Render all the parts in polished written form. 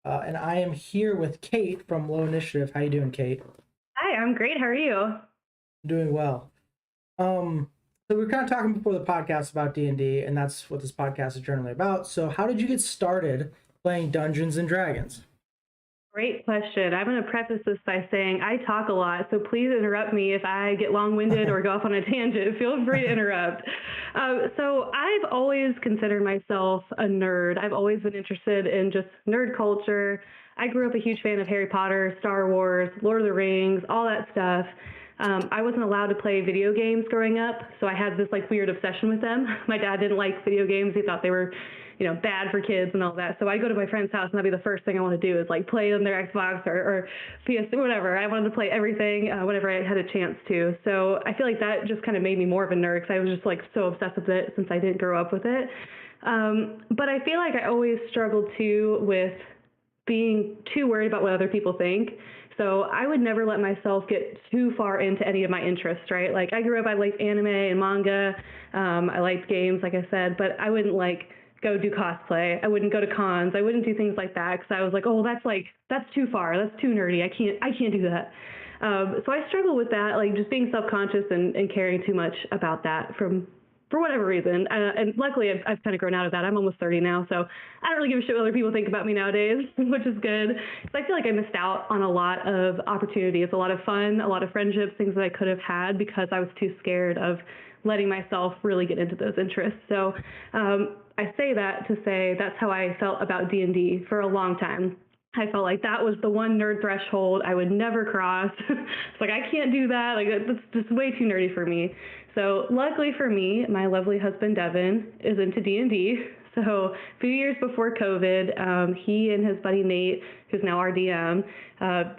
and I am here with Kate from Lowinitiative. How you doing, Kate? Hi, I'm great. How are you? Doing well. So we were kind of talking before the podcast about D&D, and that's what this podcast is generally about. So how did you get started playing Dungeons and Dragons? Great question. I'm going to preface this by saying I talk a lot, so please interrupt me if I get long-winded or go off on a tangent. Feel free to interrupt. So I've always considered myself a nerd. I've always been interested in just nerd culture. I grew up a huge fan of Harry Potter, Star Wars, Lord of the Rings, all that stuff. I wasn't allowed to play video games growing up, so I had this like weird obsession with them. My dad didn't like video games. He thought they were bad for kids and all that. So I go to my friend's house and that'd be the first thing I want to do is like play on their Xbox or PS, whatever. I wanted to play everything whenever I had a chance to. So I feel like that just kind of made me more of a nerd because I was just like so obsessed with it since I didn't grow up with it. But I feel like I always struggled too with being too worried about what other people think. So I would never let myself get too far into any of my interests, right? Like I grew up, I liked anime and manga. I liked games, like I said, but I wouldn't like go do cosplay. I wouldn't go to cons. I wouldn't do things like that because I was like, that's too far. That's too nerdy. I can't do that. So I struggle with that, like just being self-conscious and caring too much about that for whatever reason. And luckily, I've kind of grown out of that. I'm almost 30 now, so I don't really give a shit what other people think about me nowadays, which is good. So I feel like I missed out on a lot of opportunities, a lot of fun, a lot of friendships, things that I could have had because I was too scared of letting myself really get into those interests. So I say that to say that's how I felt about D&D for a long time. I felt like that was the one nerd threshold I would never cross. It's like, I can't do that. Like, that's just way too nerdy for me. So luckily for me, my lovely husband, Devin, is into D&D. So a few years before COVID, he and his buddy, Nate, who's now our DM,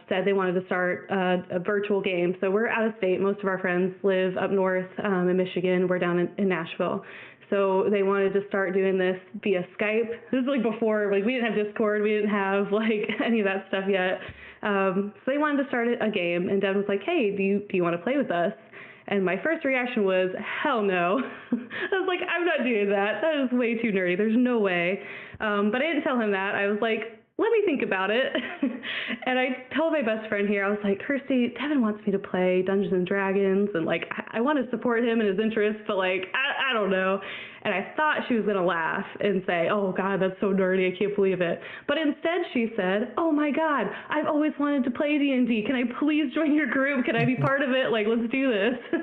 said they wanted to start a virtual game. So we're out of state. Most of our friends live up north in Michigan. We're down in Nashville. So they wanted to start doing this via Skype. This is like before, like we didn't have Discord, we didn't have like any of that stuff yet. So they wanted to start a game, and Devin was like, "Hey, do you want to play with us?" And my first reaction was, "Hell no!" I was like, "I'm not doing that. That is way too nerdy. There's no way." But I didn't tell him that. I was like, let me think about it. And I told my best friend here, I was like, Kirsty, Devin wants me to play Dungeons and Dragons, and like I want to support him in his interests, but like I don't know. And I thought she was gonna laugh and say, "Oh God, that's so nerdy, I can't believe it." But instead she said, "Oh my God, I've always wanted to play D&D. Can I please join your group? Can I be part of it? Like, let's do this."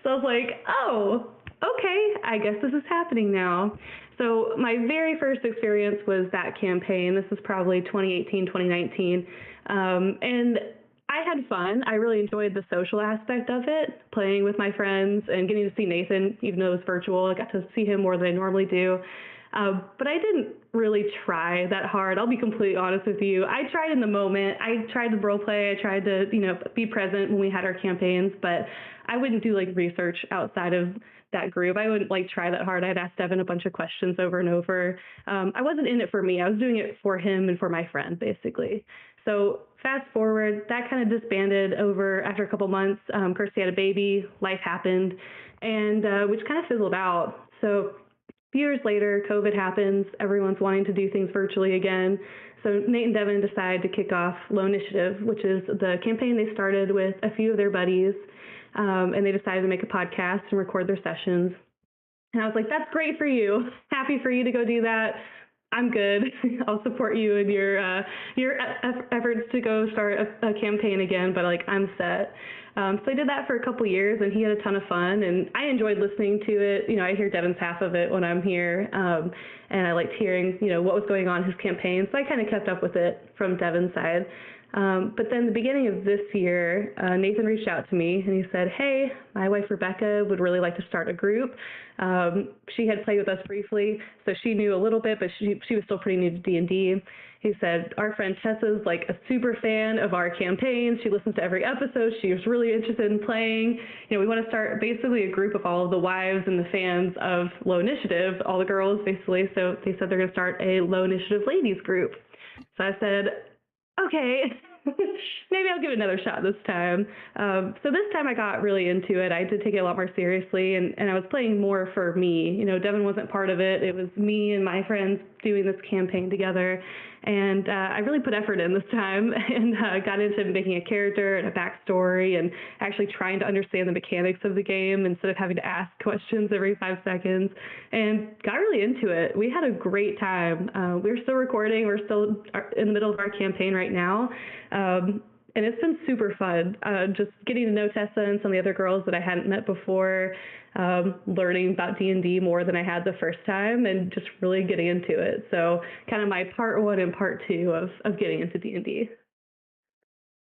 So I was like, "Oh, okay, I guess this is happening now." So my very first experience was that campaign. This was probably 2018, 2019. And I had fun. I really enjoyed the social aspect of it, playing with my friends and getting to see Nathan, even though it was virtual. I got to see him more than I normally do. But I didn't really try that hard. I'll be completely honest with you. I tried in the moment. I tried to role play. I tried to, be present when we had our campaigns, but I wouldn't do like research outside of that group. I wouldn't like try that hard. I'd ask Devin a bunch of questions over and over. I wasn't in it for me. I was doing it for him and for my friend, basically. So fast forward, that kind of disbanded over after a couple months. Kirsty had a baby, life happened, and which kind of fizzled out. So few years later, COVID happens. Everyone's wanting to do things virtually again. So Nate and Devin decide to kick off Lowinitiative, which is the campaign they started with a few of their buddies. And they decided to make a podcast and record their sessions. And I was like, that's great for you. Happy for you to go do that. I'm good. I'll support you in your efforts to go start a campaign again, but like I'm set. So I did that for a couple years, and he had a ton of fun, and I enjoyed listening to it. I hear Devin's half of it when I'm here, and I liked hearing what was going on in his campaign. So I kind of kept up with it from Devin's side. But then the beginning of this year, Nathan reached out to me and he said, "Hey, my wife Rebecca would really like to start a group." She had played with us briefly, so she knew a little bit, but she was still pretty new to D&D. He said, "Our friend Tessa's like a super fan of our campaigns. She listens to every episode. She was really interested in playing. We want to start basically a group of all of the wives and the fans of Lowinitiative, all the girls basically." So they said they're going to start a Lowinitiative ladies group. So I said, okay. Maybe I'll give it another shot this time. So this time I got really into it. I did take it a lot more seriously, and I was playing more for me. You know, Devin wasn't part of it. It was me and my friends doing this campaign together. And I really put effort in this time and got into making a character and a backstory and actually trying to understand the mechanics of the game instead of having to ask questions every 5 seconds, and got really into it. We had a great time. We're still recording. We're still in the middle of our campaign right now. And it's been super fun, just getting to know Tessa and some of the other girls that I hadn't met before, learning about D&D more than I had the first time, and just really getting into it. So kind of my part 1 and part 2 of getting into D&D.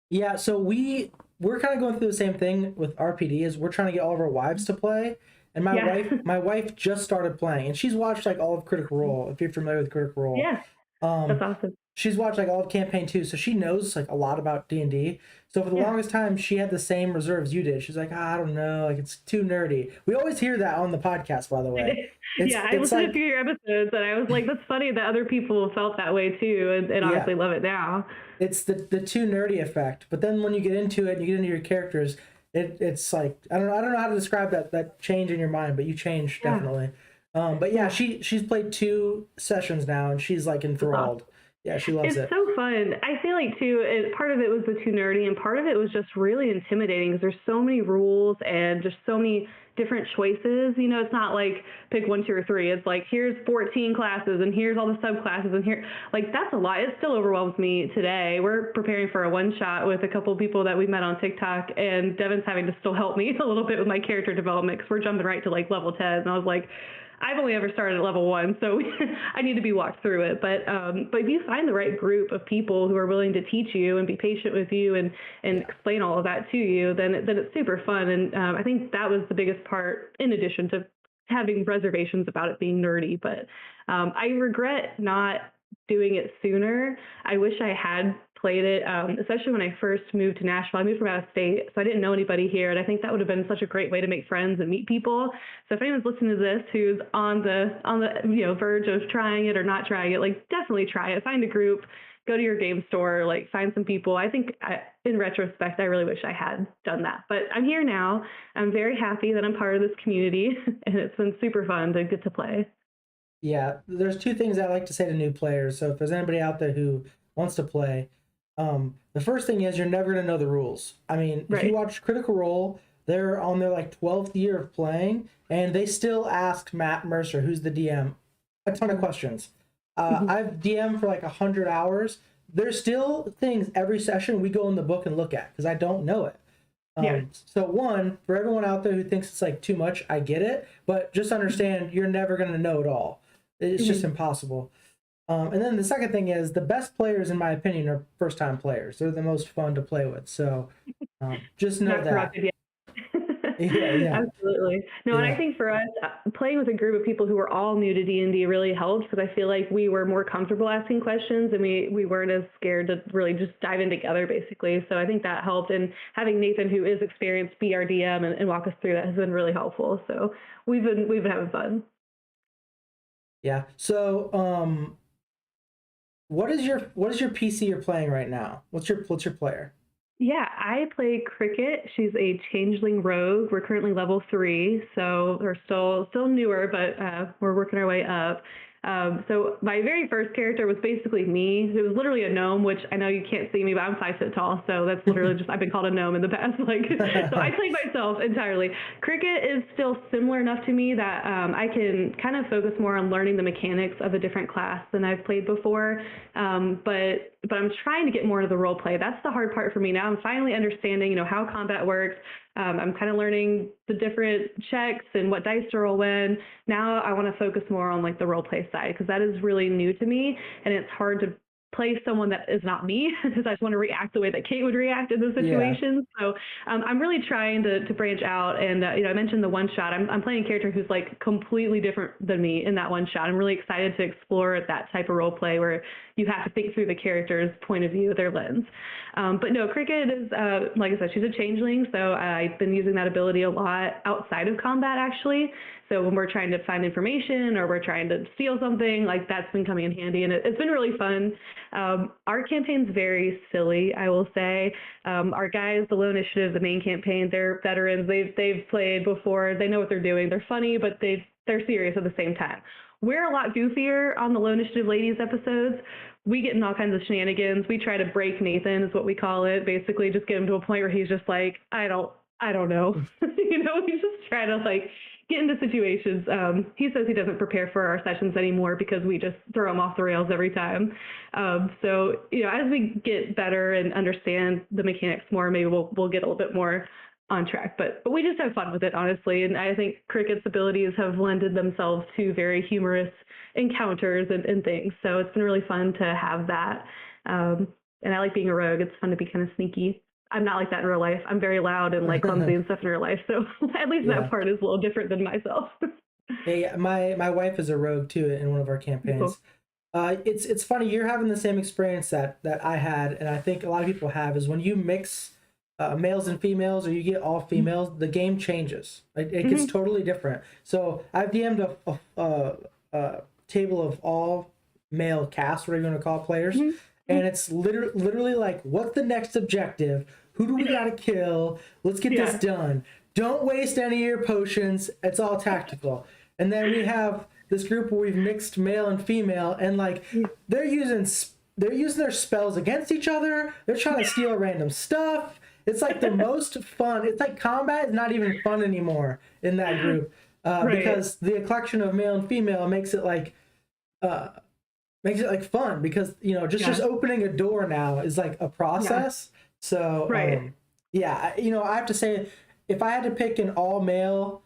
Yeah, so we're kind of going through the same thing with RPD. Is we're trying to get all of our wives to play, and my wife just started playing, and she's watched like all of Critical Role. If you're familiar with Critical Role, Yeah, that's awesome. she's watched like all of Campaign 2, so she knows like a lot about D&D. So for the longest time, she had the same reserves you did. She's like, I don't know, like it's too nerdy. We always hear that on the podcast, by the way. I listened to a few of your episodes, and I was like, that's funny that other people felt that way too, and obviously love it now. It's the too nerdy effect. But then when you get into it and you get into your characters, it's like I don't know how to describe that change in your mind, but you change definitely. But yeah, she's played 2 sessions now, and she's like enthralled. Yeah, she loves it. It's so fun. I feel like too, part of it was the too nerdy, and part of it was just really intimidating because there's so many rules and just so many different choices. You know, it's not like pick 1, 2, or 3. It's like here's 14 classes and here's all the subclasses, and here, like, that's a lot. It still overwhelms me today. We're preparing for a one-shot with a couple of people that we met on TikTok, and Devin's having to still help me a little bit with my character development because we're jumping right to like level 10, and I was like, I've only ever started at level 1, so I need to be walked through it. But if you find the right group of people who are willing to teach you and be patient with you and explain all of that to you, then it's super fun. And I think that was the biggest part, in addition to having reservations about it being nerdy. But I regret not doing it sooner. I wish I had played it, especially when I first moved to Nashville. I moved from out of state, so I didn't know anybody here, and I think that would have been such a great way to make friends and meet people. So if anyone's listening to this who's on the verge of trying it or not trying it, like, definitely try it. Find a group, go to your game store, like, find some people. I think in retrospect, I really wish I had done that, but I'm here now. I'm very happy that I'm part of this community, and it's been super fun to get to play. Yeah, there's 2 things I like to say to new players. So if there's anybody out there who wants to play, the first thing is you're never going to know the rules. I mean, if you watch Critical Role, they're on their like 12th year of playing, and they still ask Matt Mercer, who's the DM, a ton of questions. I've DM'd for like 100 hours. There's still things every session we go in the book and look at because I don't know it. So one, for everyone out there who thinks it's like too much, I get it, but just understand you're never going to know it all. It's just impossible. And then the second thing is the best players, in my opinion, are first-time players. They're the most fun to play with. So just know that. Yeah. Absolutely. No, and I think for us, playing with a group of people who were all new to D&D really helped because I feel like we were more comfortable asking questions, and we weren't as scared to really just dive in together, basically. So I think that helped. And having Nathan, who is experienced, be our DM and walk us through that has been really helpful. So we've been having fun. Yeah. So what is your PC you're playing right now? What's your player? Yeah, I play Cricket. She's a changeling rogue. We're currently level 3, so we're still newer, but we're working our way up. So my very first character was basically me. It was literally a gnome, which I know you can't see me, but I'm 5 foot tall, so that's literally just, I've been called a gnome in the past. Like, so I played myself entirely. Cricket is still similar enough to me that I can kind of focus more on learning the mechanics of a different class than I've played before. But I'm trying to get more into the role play. That's the hard part for me now. I'm finally understanding, how combat works. I'm kind of learning the different checks and what dice to roll when. Now I want to focus more on like the role play side because that is really new to me, and it's hard to play someone that is not me because I just want to react the way that Kate would react in those situations. So I'm really trying to branch out. And I mentioned the one shot. I'm playing a character who's like completely different than me in that one shot. I'm really excited to explore that type of role play where you have to think through the character's point of view, their lens. But no, Cricket is, like I said, she's a changeling, so I've been using that ability a lot outside of combat, actually. So when we're trying to find information or we're trying to steal something, like that's been coming in handy, and it's been really fun. Our campaign's very silly, I will say. Our guys, the Lowinitiative, the main campaign, they're veterans. They've played before. They know what they're doing. They're funny, but they're serious at the same time. We're a lot goofier on the Lowinitiative ladies episodes. We get in all kinds of shenanigans. We try to break Nathan, is what we call it. Basically, just get him to a point where he's just like, I don't know. We just try to like get into situations. He says he doesn't prepare for our sessions anymore because we just throw him off the rails every time. So as we get better and understand the mechanics more, maybe we'll get a little bit more on track. But we just have fun with it, honestly. And I think Cricket's abilities have lended themselves to very humorous encounters and things. So it's been really fun to have that. And I like being a rogue. It's fun to be kind of sneaky. I'm not like that in real life. I'm very loud and like clumsy and stuff in real life. So at least that part is a little different than myself. Hey, my wife is a rogue too in one of our campaigns. Cool. It's funny, you're having the same experience that I had, and I think a lot of people have, is when you mix males and females, or you get all females, the game changes. It gets totally different. So I've DM'd a table of all male cast, whatever you want to call it, players, and it's literally like, what's the next objective? Who do we gotta kill? Let's get this done. Don't waste any of your potions. It's all tactical. And then we have this group where we've mixed male and female, and like they're using their spells against each other. They're trying to steal random stuff. It's like the most fun. It's like combat is not even fun anymore in that group, because the collection of male and female makes it like fun, because just opening a door now is like a process. So I have to say, if I had to pick an all male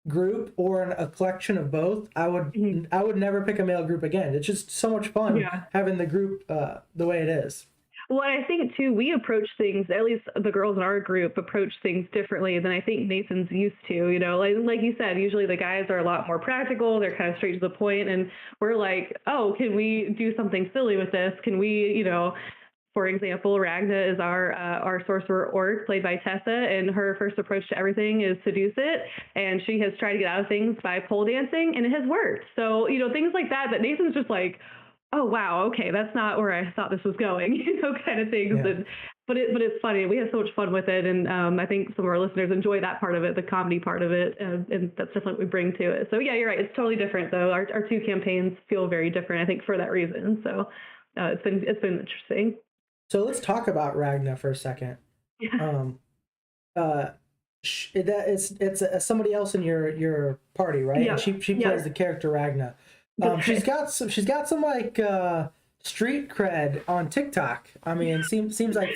group or a collection of both, I would never pick a male group again. It's just so much fun having the group the way it is. Well, I think too, we approach things, at least the girls in our group approach things differently than I think Nathan's used to. Like you said, usually the guys are a lot more practical. They're kind of straight to the point, and we're like, oh, can we do something silly with this? Can we, for example, Ragna is our sorcerer orc, played by Tessa, and her first approach to everything is seduce it, and she has tried to get out of things by pole dancing, and it has worked. So, things like that Nathan's just like, oh wow, okay, that's not where I thought this was going, kind of things. Yeah. But it's funny. We have so much fun with it, and I think some of our listeners enjoy that part of it, the comedy part of it, and that's definitely what we bring to it. So yeah, you're right. It's totally different, though. Our two campaigns feel very different, I think, for that reason. So it's been interesting. So let's talk about Ragna for a second. Yeah. It's somebody else in your party, right? Yeah. And she plays the character Ragna. She's got some like street cred on TikTok. I mean, seems like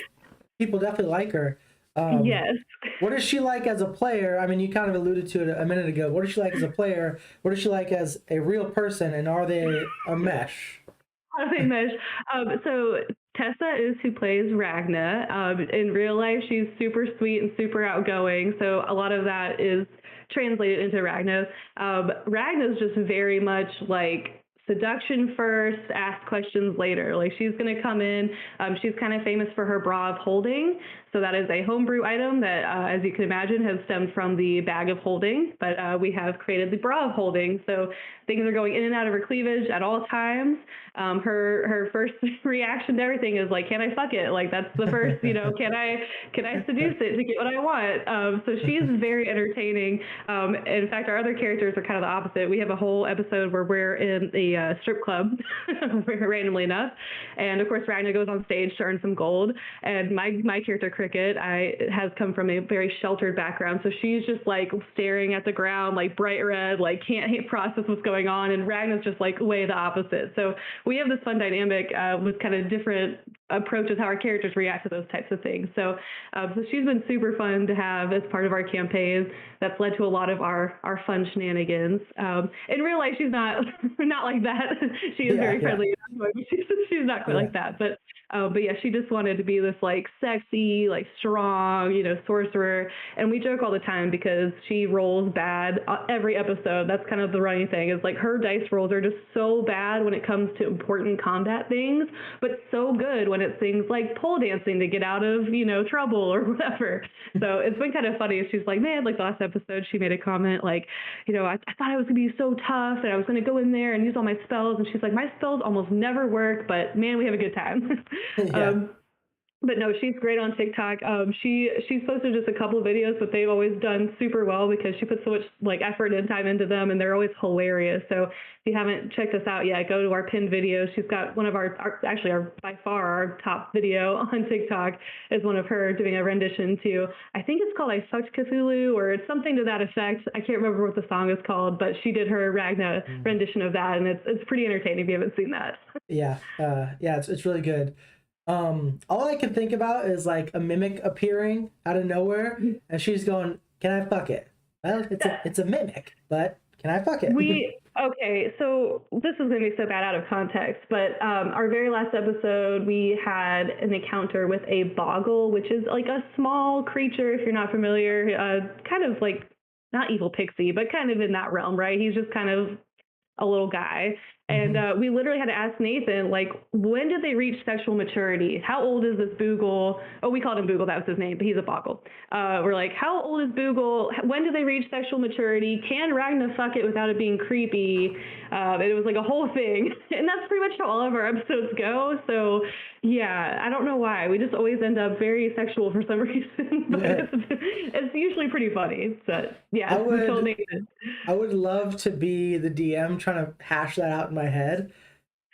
people definitely like her. Yes. What is she like as a player? I mean, you kind of alluded to it a minute ago. What is she like as a player? What is she like as a real person? And are they a mesh? Are they mesh? So Tessa is who plays Ragna. In real life, she's super sweet and super outgoing. So a lot of that is translated into Ragna. Ragna's just very much like seduction first, ask questions later. Like, she's going to come in. She's kind of famous for her bra of holding. So that is a homebrew item that, as you can imagine, has stemmed from the bag of holding. But we have created the bra of holding. So things are going in and out of her cleavage at all times. Her first reaction to everything is like, can I fuck it? Like, that's the first, can I seduce it to get what I want? So she's very entertaining. In fact, our other characters are kind of the opposite. We have a whole episode where we're in a strip club, randomly enough. And of course, Ragna goes on stage to earn some gold. And my character, Cricket, has come from a very sheltered background. So she's just like staring at the ground, like bright red, like can't process what's going on. And Ragna's just like way the opposite. So we have this fun dynamic with kind of different approaches how our characters react to those types of things. So she's been super fun to have as part of our campaign. That's led to a lot of our fun shenanigans. In real life, she's not like that. She is very friendly. She's not quite like that. But But yeah, she just wanted to be this like sexy, like strong, sorcerer. And we joke all the time because she rolls bad every episode. That's kind of the running thing, is like her dice rolls are just so bad when it comes to important combat things, but so good when it's things like pole dancing to get out of, trouble or whatever. So it's been kind of funny. She's like, man, like the last episode, she made a comment like, I thought I was going to be so tough and I was going to go in there and use all my spells. And she's like, my spells almost never work, but man, we have a good time. Yeah. But no, she's great on TikTok. She's posted just a couple of videos, but they've always done super well because she puts so much like effort and time into them, and they're always hilarious. So if you haven't checked us out yet, go to our pinned video. She's got one of our by far our top video on TikTok is one of her doing a rendition to, I think it's called I Fucked Cthulhu, or it's something to that effect. I can't remember what the song is called, but she did her Ragna rendition of that, and it's pretty entertaining if you haven't seen that. Yeah. It's really good. All I can think about is like a mimic appearing out of nowhere, and she's going, "Can I fuck it?" Well, it's a mimic, but can I fuck it? Okay, so this is going to be so bad out of context, but our very last episode, we had an encounter with a boggle, which is like a small creature, if you're not familiar, kind of like, not evil pixie, but kind of in that realm, right? He's just kind of a little guy. And we literally had to ask Nathan, like, when did they reach sexual maturity? How old is this Boogle? Oh, we called him Boogle. That was his name, but he's a boggle. We're like, how old is Boogle? When did they reach sexual maturity? Can Ragna fuck it without it being creepy? And it was like a whole thing. And that's pretty much how all of our episodes go. So, yeah, I don't know why. We just always end up very sexual for some reason. But it's usually pretty funny. So, yeah, I would love to be the DM trying to hash that out in my head.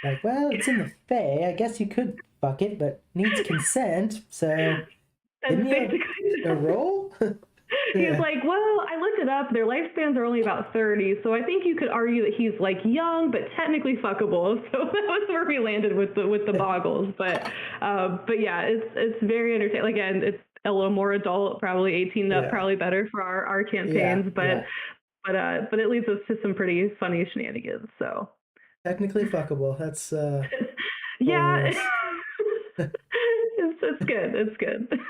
Like, well, it's in the Fae. I guess you could fuck it, but needs consent. So give me a roll. He's like, well, I looked it up. Their lifespans are only about 30, so I think you could argue that he's like young, but technically fuckable. So that was where we landed with the boggles. But yeah, it's very entertaining. Again, it's a little more adult, probably 18 up, probably better for our campaigns. But it leads us to some pretty funny shenanigans. So technically fuckable. That's yeah. It's good. It's good.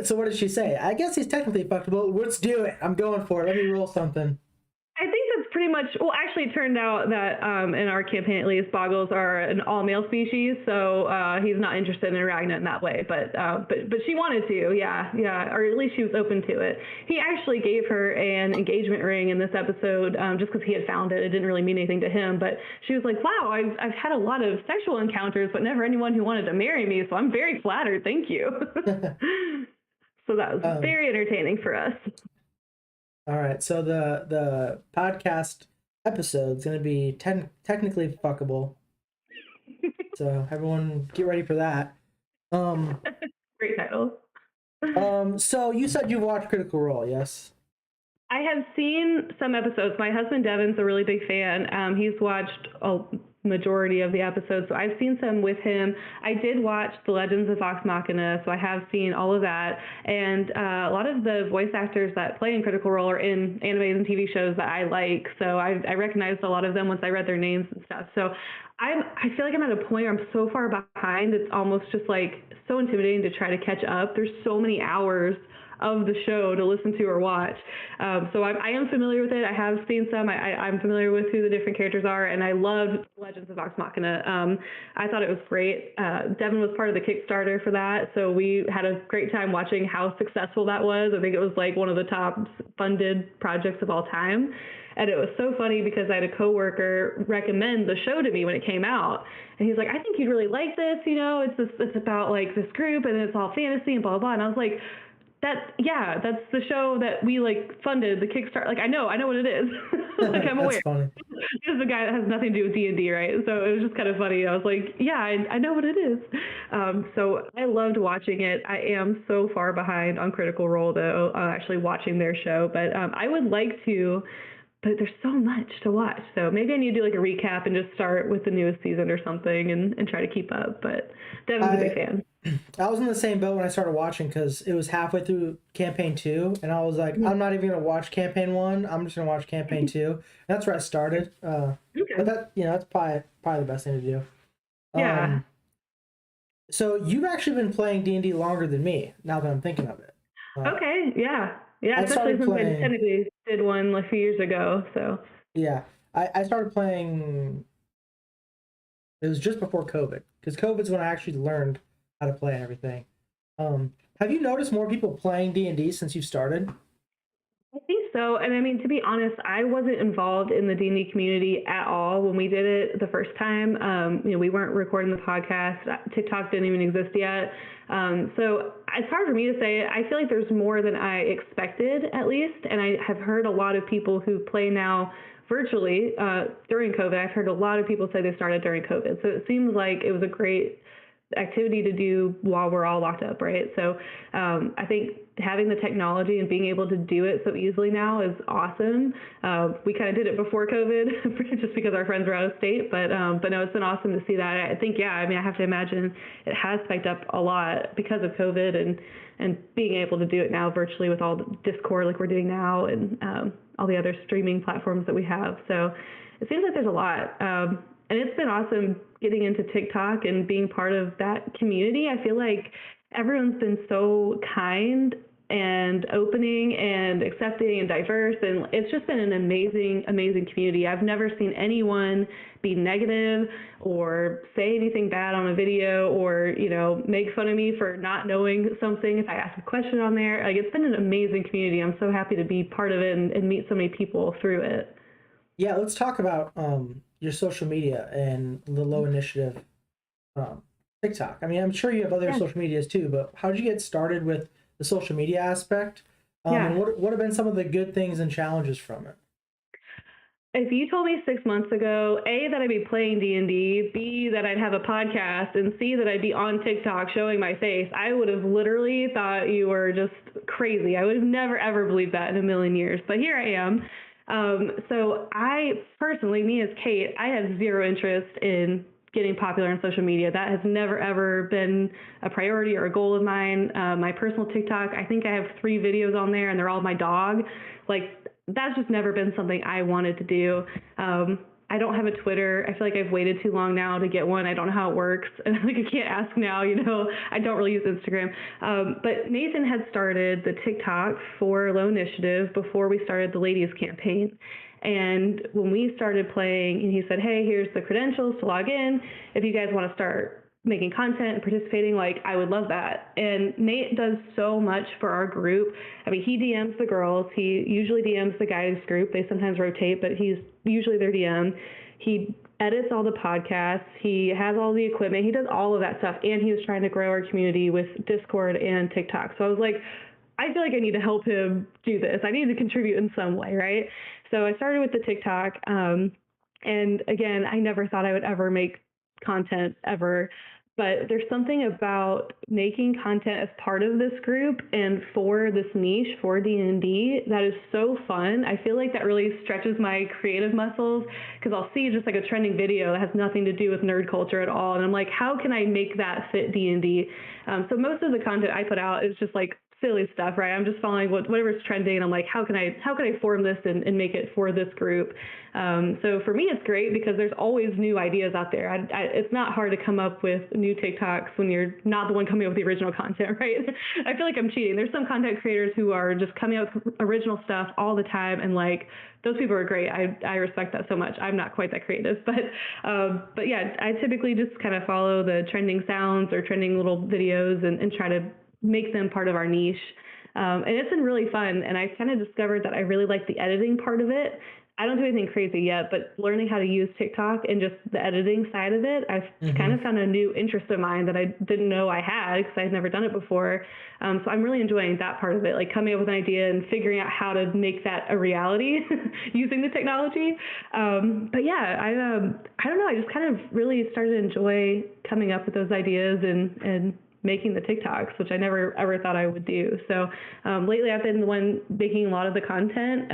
So what did she say? I guess he's technically fuckable. Let's do it. I'm going for it. Let me roll something. I think that's pretty much, well, actually it turned out that in our campaign at least, boggles are an all-male species, so he's not interested in Ragna in that way, but she wanted to, yeah, or at least she was open to it. He actually gave her an engagement ring in this episode just because he had found it. It didn't really mean anything to him, but she was like, wow, I've had a lot of sexual encounters, but never anyone who wanted to marry me, so I'm very flattered, thank you. So that was very entertaining for us. All right, so the podcast episode is going to be technically fuckable. So everyone get ready for that. Great title. So you said you watched Critical Role, yes? I have seen some episodes. My husband Devin's a really big fan. He's watched a majority of the episodes, so I've seen some with him. I did watch The Legends of Vox Machina, so I have seen all of that. And a lot of the voice actors that play in Critical Role are in animes and TV shows that I like, so I recognized a lot of them once I read their names and stuff. So I feel like I'm at a point where I'm so far behind, it's almost just like so intimidating to try to catch up. There's so many hours of the show to listen to or watch. So I am familiar with it. I have seen some. I'm familiar with who the different characters are, and I loved Legends of Vox Machina. I thought it was great. Devin was part of the Kickstarter for that, so we had a great time watching how successful that was. I think it was like one of the top funded projects of all time. And it was so funny because I had a coworker recommend the show to me when it came out. And he's like, I think you'd really like this, it's about like this group and it's all fantasy and blah, blah, blah. And I was like, that's the show that we like funded the Kickstarter. Like I know what it is. Like I'm aware. Funny. He's the guy that has nothing to do with D&D, right? So it was just kind of funny. I was like, yeah, I know what it is. So I loved watching it. I am so far behind on Critical Role though, actually watching their show. But I would like to, but there's so much to watch. So maybe I need to do like a recap and just start with the newest season or something and try to keep up. But Devin's a big fan. I was in the same boat when I started watching because it was halfway through campaign 2, and I was like, I'm not even gonna watch campaign 1. I'm just gonna watch campaign 2. And that's where I started. But that that's probably the best thing to do. Yeah. So you've actually been playing D&D longer than me, now that I'm thinking of it. Okay, yeah. Yeah, I especially started since I playing, technically did one like a few years ago. So yeah, I started playing, it was just before COVID, because COVID's when I actually learned how to play and everything. Have you noticed more people playing D&D since you started? I think so. And I mean, to be honest, I wasn't involved in the D&D community at all when we did it the first time. We weren't recording the podcast. TikTok didn't even exist yet. So it's hard for me to say. I feel like there's more than I expected, at least. And I have heard a lot of people who play now virtually during COVID. I've heard a lot of people say they started during COVID. So it seems like it was a great activity to do while we're all locked up, right? So I think having the technology and being able to do it so easily now is awesome. We kind of did it before COVID just because our friends were out of state, but no, it's been awesome to see that. I think, yeah, I mean, I have to imagine it has spiked up a lot because of COVID and being able to do it now virtually with all the Discord like we're doing now and all the other streaming platforms that we have. So it seems like there's a lot. And it's been awesome getting into TikTok and being part of that community. I feel like everyone's been so kind and opening and accepting and diverse, and it's just been an amazing community. I've never seen anyone be negative or say anything bad on a video or make fun of me for not knowing something if I ask a question on there. Like, it's been an amazing community. I'm so happy to be part of it and meet so many people through it. Yeah, let's talk about your social media and the Lowinitiative um, TikTok. I mean, I'm sure you have other Yeah. social medias too, but how did you get started with the social media aspect? And Yeah. what have been some of the good things and challenges from it? If you told me 6 months ago, A, that I'd be playing D&D, B, that I'd have a podcast, and C, that I'd be on TikTok showing my face, I would have literally thought you were just crazy. I would have never, ever believed that in a million years. But here I am. So I personally, me as Kate, I have zero interest in getting popular on social media. That has never, ever been a priority or a goal of mine. My personal TikTok, I think I have 3 videos on there, and they're all my dog. Like, that's just never been something I wanted to do. I don't have a Twitter. I feel like I've waited too long now to get one. I don't know how it works. And like, I can't ask now, I don't really use Instagram. But Nathan had started the TikTok for Lowinitiative before we started the ladies campaign. And when we started playing, and he said, hey, here's the credentials to log in. If you guys want to start making content and participating, like, I would love that. And Nate does so much for our group. I mean, he DMs the girls. He usually DMs the guys group. They sometimes rotate, but he's usually their DM. He edits all the podcasts. He has all the equipment. He does all of that stuff. And he was trying to grow our community with Discord and TikTok. So I was like, I feel like I need to help him do this. I need to contribute in some way, right? So I started with the TikTok. And again, I never thought I would ever make content ever. But there's something about making content as part of this group and for this niche for D&D that is so fun. I feel like that really stretches my creative muscles because I'll see just like a trending video that has nothing to do with nerd culture at all, and I'm like, how can I make that fit D&D? So most of the content I put out is just like silly stuff, right? I'm just following whatever's trending, and I'm like, how can I form this and make it for this group? So for me, it's great because there's always new ideas out there. It's not hard to come up with new TikToks when you're not the one coming up with the original content, right? I feel like I'm cheating. There's some content creators who are just coming up with original stuff all the time, and like, those people are great. I respect that so much. I'm not quite that creative, but yeah, I typically just kind of follow the trending sounds or trending little videos and try to make them part of our niche. And it's been really fun. And I kind of discovered that I really like the editing part of it. I don't do anything crazy yet, but learning how to use TikTok and just the editing side of it, I've kind of found a new interest of mine that I didn't know I had because I'd never done it before. So I'm really enjoying that part of it, like coming up with an idea and figuring out how to make that a reality using the technology. But yeah, I don't know. I just kind of really started to enjoy coming up with those ideas and making the TikToks, which I never ever thought I would do. So lately I've been the one making a lot of the content.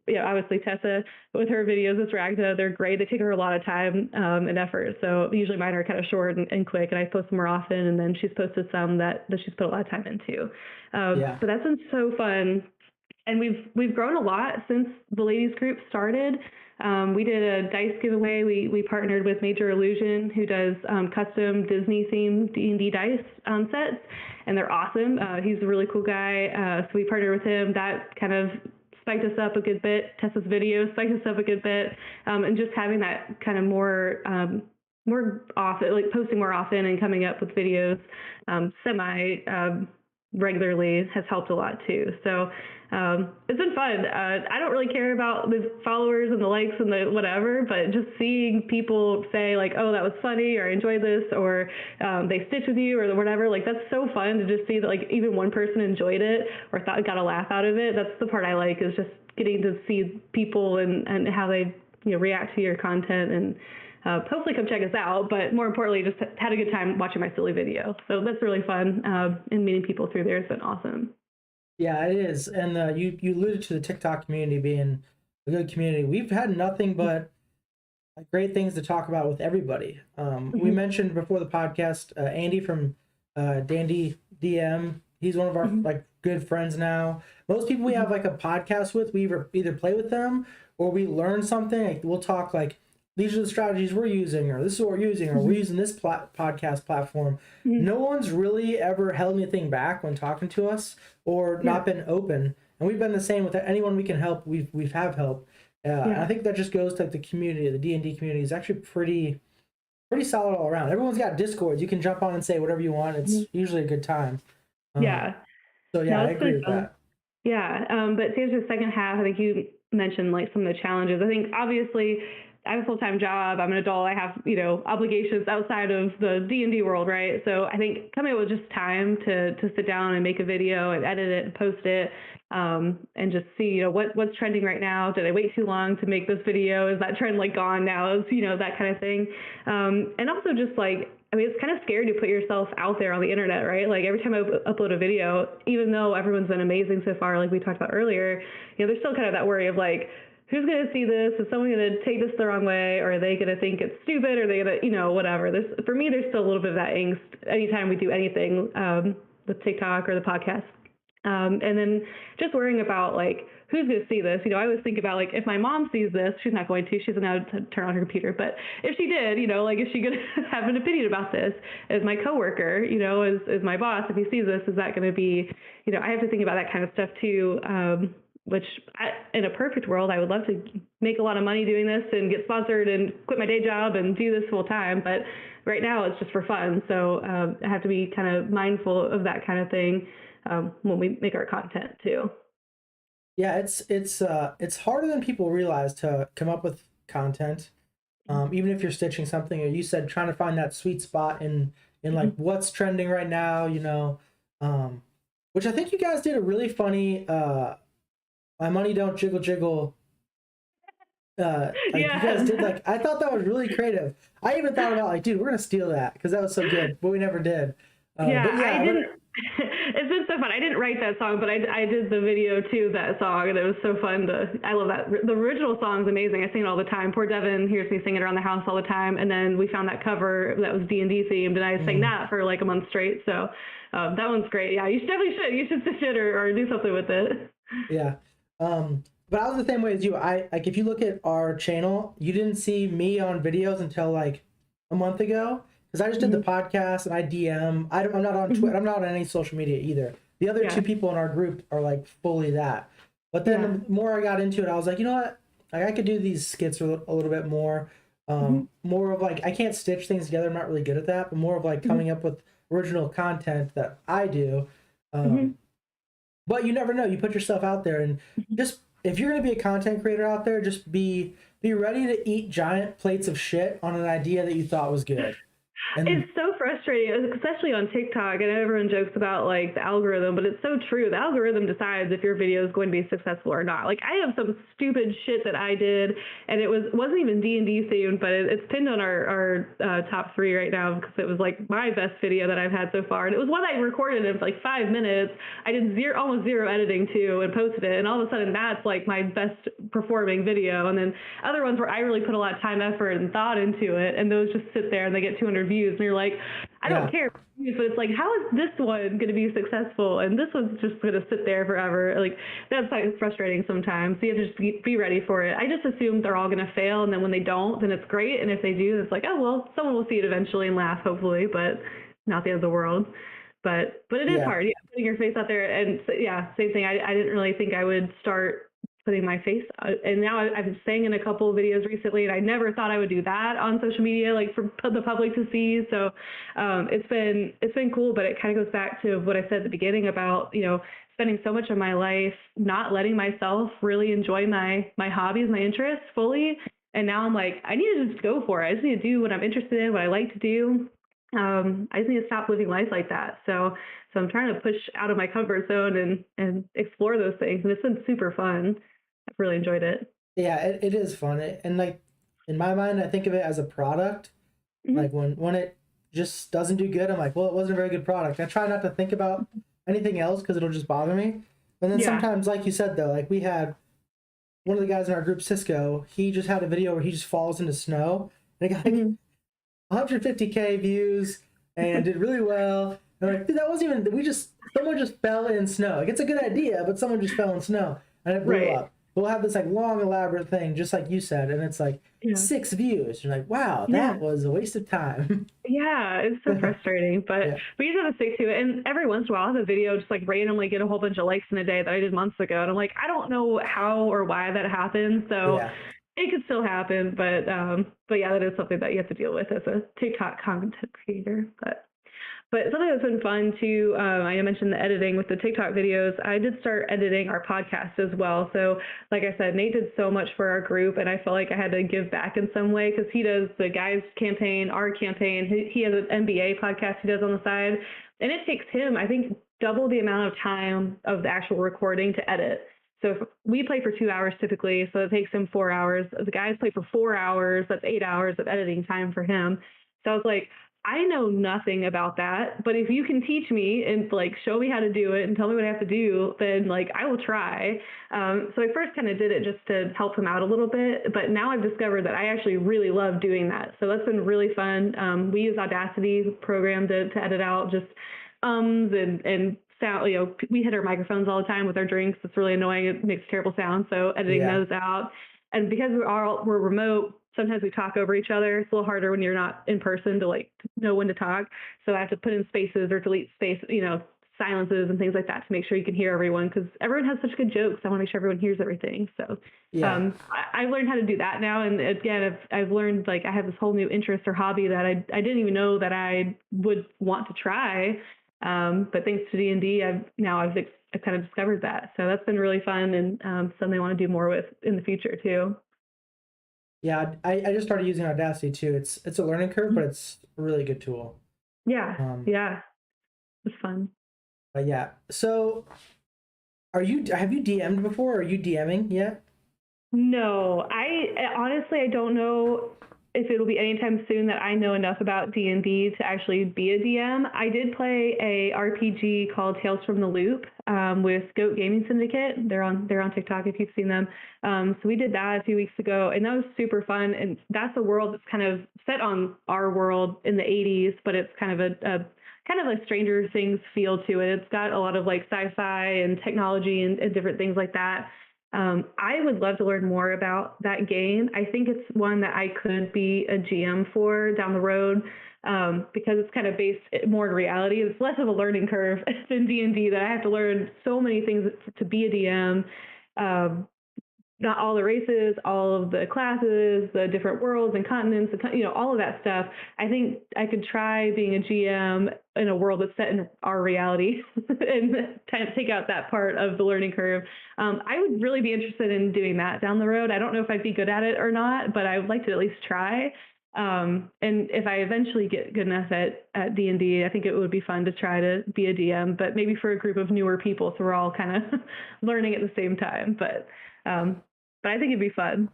Obviously Tessa with her videos with Ragda, they're great. They take her a lot of time and effort. So usually mine are kind of short and quick, and I post them more often. And then she's posted some that she's put a lot of time into. Yeah. But that's been so fun. and we've grown a lot since the ladies group started. We did a dice giveaway. We partnered with Major Illusion, who does custom Disney themed D&D dice sets, and they're awesome. He's a really cool guy, so we partnered with him. That kind of spiked us up a good bit. Tessa's videos spiked us up a good bit, and just having that kind of more often, like posting more often and coming up with videos semi regularly has helped a lot too. So it's been fun. I don't really care about the followers and the likes and the whatever, but just seeing people say like, oh, that was funny, or I enjoyed this, or they stitch with you or whatever, like that's so fun to just see that like even one person enjoyed it or got a laugh out of it. That's the part I like, is just getting to see people and how they react to your content, and hopefully come check us out, but more importantly, just had a good time watching my silly video. So that's really fun, and meeting people through there has been awesome. Yeah, it is. And you alluded to the TikTok community being a good community. We've had nothing but great things to talk about with everybody. We mentioned before the podcast, Andy from Dandy DM. He's one of our like good friends now. Most people we have like a podcast with, we either play with them or we learn something. Like, we'll talk like, these are the strategies we're using, or this is what we're using, or we're using this podcast platform. No one's really ever held anything back when talking to us, or not been open. And we've been the same with anyone we can help. We've helped. And I think that just goes to like the community. The D&D community is actually pretty solid all around. Everyone's got Discords. You can jump on and say whatever you want. It's usually a good time. So yeah, no, I agree with that. Yeah, but to answer the second half, I think you mentioned like some of the challenges. I think obviously I have a full-time job. I'm an adult. I have, obligations outside of the D&D world, right? So I think coming up with just time to sit down and make a video and edit it and post it, and just see, what's trending right now. Did I wait too long to make this video? Is that trend like gone now? Is, that kind of thing. And also just like, I mean, it's kind of scary to put yourself out there on the internet, right? Like every time I upload a video, even though everyone's been amazing so far, like we talked about earlier, there's still kind of that worry of like, who's going to see this? Is someone going to take this the wrong way? Or are they going to think it's stupid? Or are they going to, whatever. For me, there's still a little bit of that angst anytime we do anything with TikTok or the podcast. And then just worrying about like, who's going to see this? I always think about like, if my mom sees this, she's not going to, she's allowed to turn on her computer. But if she did, like, is she going to have an opinion about this? As my coworker, as my boss, if he sees this, is that going to be, I have to think about that kind of stuff too. Which in a perfect world, I would love to make a lot of money doing this and get sponsored and quit my day job and do this full time. But right now it's just for fun. So I have to be kind of mindful of that kind of thing when we make our content too. Yeah, it's harder than people realize to come up with content. Even if you're stitching something, or you said trying to find that sweet spot in like what's trending right now, which I think you guys did a really funny My Money Don't Jiggle Jiggle. You guys did I thought that was really creative. I even thought about like, dude, we're gonna steal that because that was so good, but we never did. I didn't. It's been so fun. I didn't write that song, but I did the video to that song, and it was so fun. I love that. The original song's amazing. I sing it all the time. Poor Devin hears me sing it around the house all the time, and then we found that cover that was D&D themed, and I sang that for like a month straight. So that one's great. Yeah, you should stitch it or do something with it. Yeah. But I was the same way as you. I like, if you look at our channel, you didn't see me on videos until like a month ago, because I just did the podcast and I DM. I'm not on Twitter. I'm not on any social media either. The other two people in our group are like fully that. But then the more I got into it, I was like, you know what? Like, I could do these skits a little bit more. More of like, I can't stitch things together. I'm not really good at that. But more of like coming up with original content that I do. But you never know. You put yourself out there, and just, if you're going to be a content creator out there, just be ready to eat giant plates of shit on an idea that you thought was good. And it's so frustrating, especially on TikTok. And everyone jokes about like the algorithm, but it's so true. The algorithm decides if your video is going to be successful or not. Like, I have some stupid shit that I did, and it wasn't even D&D themed, but it's pinned on our top 3 right now because it was like my best video that I've had so far. And it was one I recorded in like 5 minutes. I did almost zero editing too, and posted it. And all of a sudden that's like my best performing video. And then other ones where I really put a lot of time, effort, and thought into it, and those just sit there and they get 200 views, and you're like, I don't care, but it's like, how is this one going to be successful and this one's just going to sit there forever? Like, that's like frustrating sometimes. So you have to just be ready for it. I just assume they're all going to fail, and then when they don't, then it's great, and if they do, it's like, oh well, someone will see it eventually and laugh, hopefully, but not the end of the world. But it is hard, yeah, putting your face out there. And so, yeah, same thing. I didn't really think I would start putting my face out. And now I've sang in a couple of videos recently, and I never thought I would do that on social media, like for the public to see. So it's been cool, but it kind of goes back to what I said at the beginning about, you know, spending so much of my life not letting myself really enjoy my hobbies, my interests fully. And now I'm like, I need to just go for it. I just need to do what I'm interested in, what I like to do. I just need to stop living life like that. So I'm trying to push out of my comfort zone and explore those things, and it's been super fun. I've really enjoyed it. Yeah, it is fun. And like in my mind, I think of it as a product. Like Mm-hmm. when it just doesn't do good, I'm like, well, it wasn't a very good product. I try not to think about anything else because it'll just bother me. And then Yeah. sometimes, like you said though, like we had one of the guys in our group, Cisco, he just had a video where he just falls into snow. And it got like Mm-hmm. 150K views and did really well. And I'm like, dude, that wasn't even, someone just fell in snow. Like, it's a good idea, but someone just fell in snow and it blew Right. up. We'll have this like long, elaborate thing, just like you said, and it's like Yeah. 6 views. You're like, wow, Yeah. that was a waste of time. Yeah, it's so frustrating, but Yeah. we just have to stick to it. And every once in a while, I'll have a video just like randomly get a whole bunch of likes in a day that I did months ago, and I'm like, I don't know how or why that happened. So Yeah. it could still happen, but yeah, that is something that you have to deal with as a TikTok content creator. But something that's been fun too, I mentioned the editing with the TikTok videos. I did start editing our podcast as well. So, like I said, Nate did so much for our group, and I felt like I had to give back in some way because he does the guys' campaign, our campaign. He has an NBA podcast he does on the side, and it takes him, I think, double the amount of time of the actual recording to edit. So if we play for 2 hours typically, so it takes him 4 hours. The guys play for 4 hours. That's 8 hours of editing time for him. So I was like, I know nothing about that, but if you can teach me and like show me how to do it and tell me what I have to do, then like I will try. So I first kind of did it just to help him out a little bit, but now I've discovered that I actually really love doing that. So that's been really fun. We use Audacity program to edit out just and sound. You know, we hit our microphones all the time with our drinks. It's really annoying. It makes terrible sound. So editing Yeah. those out, and because we're remote, sometimes we talk over each other. It's a little harder when you're not in person to like know when to talk. So I have to put in spaces or delete space, you know, silences and things like that to make sure you can hear everyone because everyone has such good jokes. I want to make sure everyone hears everything. So Yeah. I've learned how to do that now. And again, I've learned like I have this whole new interest or hobby that I didn't even know that I would want to try. But thanks to D&D, I've kind of discovered that. So that's been really fun and something I want to do more with in the future too. Yeah. I just started using Audacity too. It's a learning curve, but it's a really good tool. Yeah, Um, yeah, it's fun. but yeah. So have you DM'd before? Are you DMing yet? No, I honestly I don't know if it'll be anytime soon that I know enough about D&D to actually be a DM. I did play a RPG called Tales from the Loop with Goat Gaming Syndicate. They're on TikTok if you've seen them. So we did that a few weeks ago, and that was super fun. And that's a world that's kind of set on our world in the 80s, but it's kind of a kind of a Stranger Things feel to it. It's got a lot of like sci-fi and technology and different things like that. I would love to learn more about that game. I think it's one that I could be a GM for down the road because it's kind of based more in reality. It's less of a learning curve than D&D that I have to learn so many things to be a DM. Um, not all the races, all of the classes, the different worlds and continents, all of that stuff. I think I could try being a GM in a world that's set in our reality and kind of take out that part of the learning curve. I would really be interested in doing that down the road. I don't know if I'd be good at it or not, but I would like to at least try. And if I eventually get good enough at D&D, I think it would be fun to try to be a DM, but maybe for a group of newer people, so we're all kind of learning at the same time. But I think it'd be fun.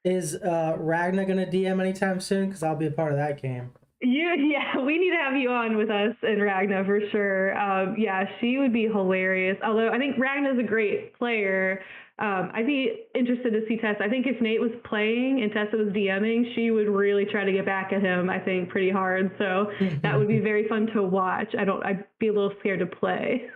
Is Ragna gonna DM anytime soon? Because I'll be a part of that game. Yeah, we need to have you on with us and Ragna for sure. Yeah, she would be hilarious. Although I think Ragna's a great player. I'd be interested to see Tess. I think if Nate was playing and Tessa was DMing, she would really try to get back at him, I think, pretty hard. So that would be very fun to watch. I'd be a little scared to play.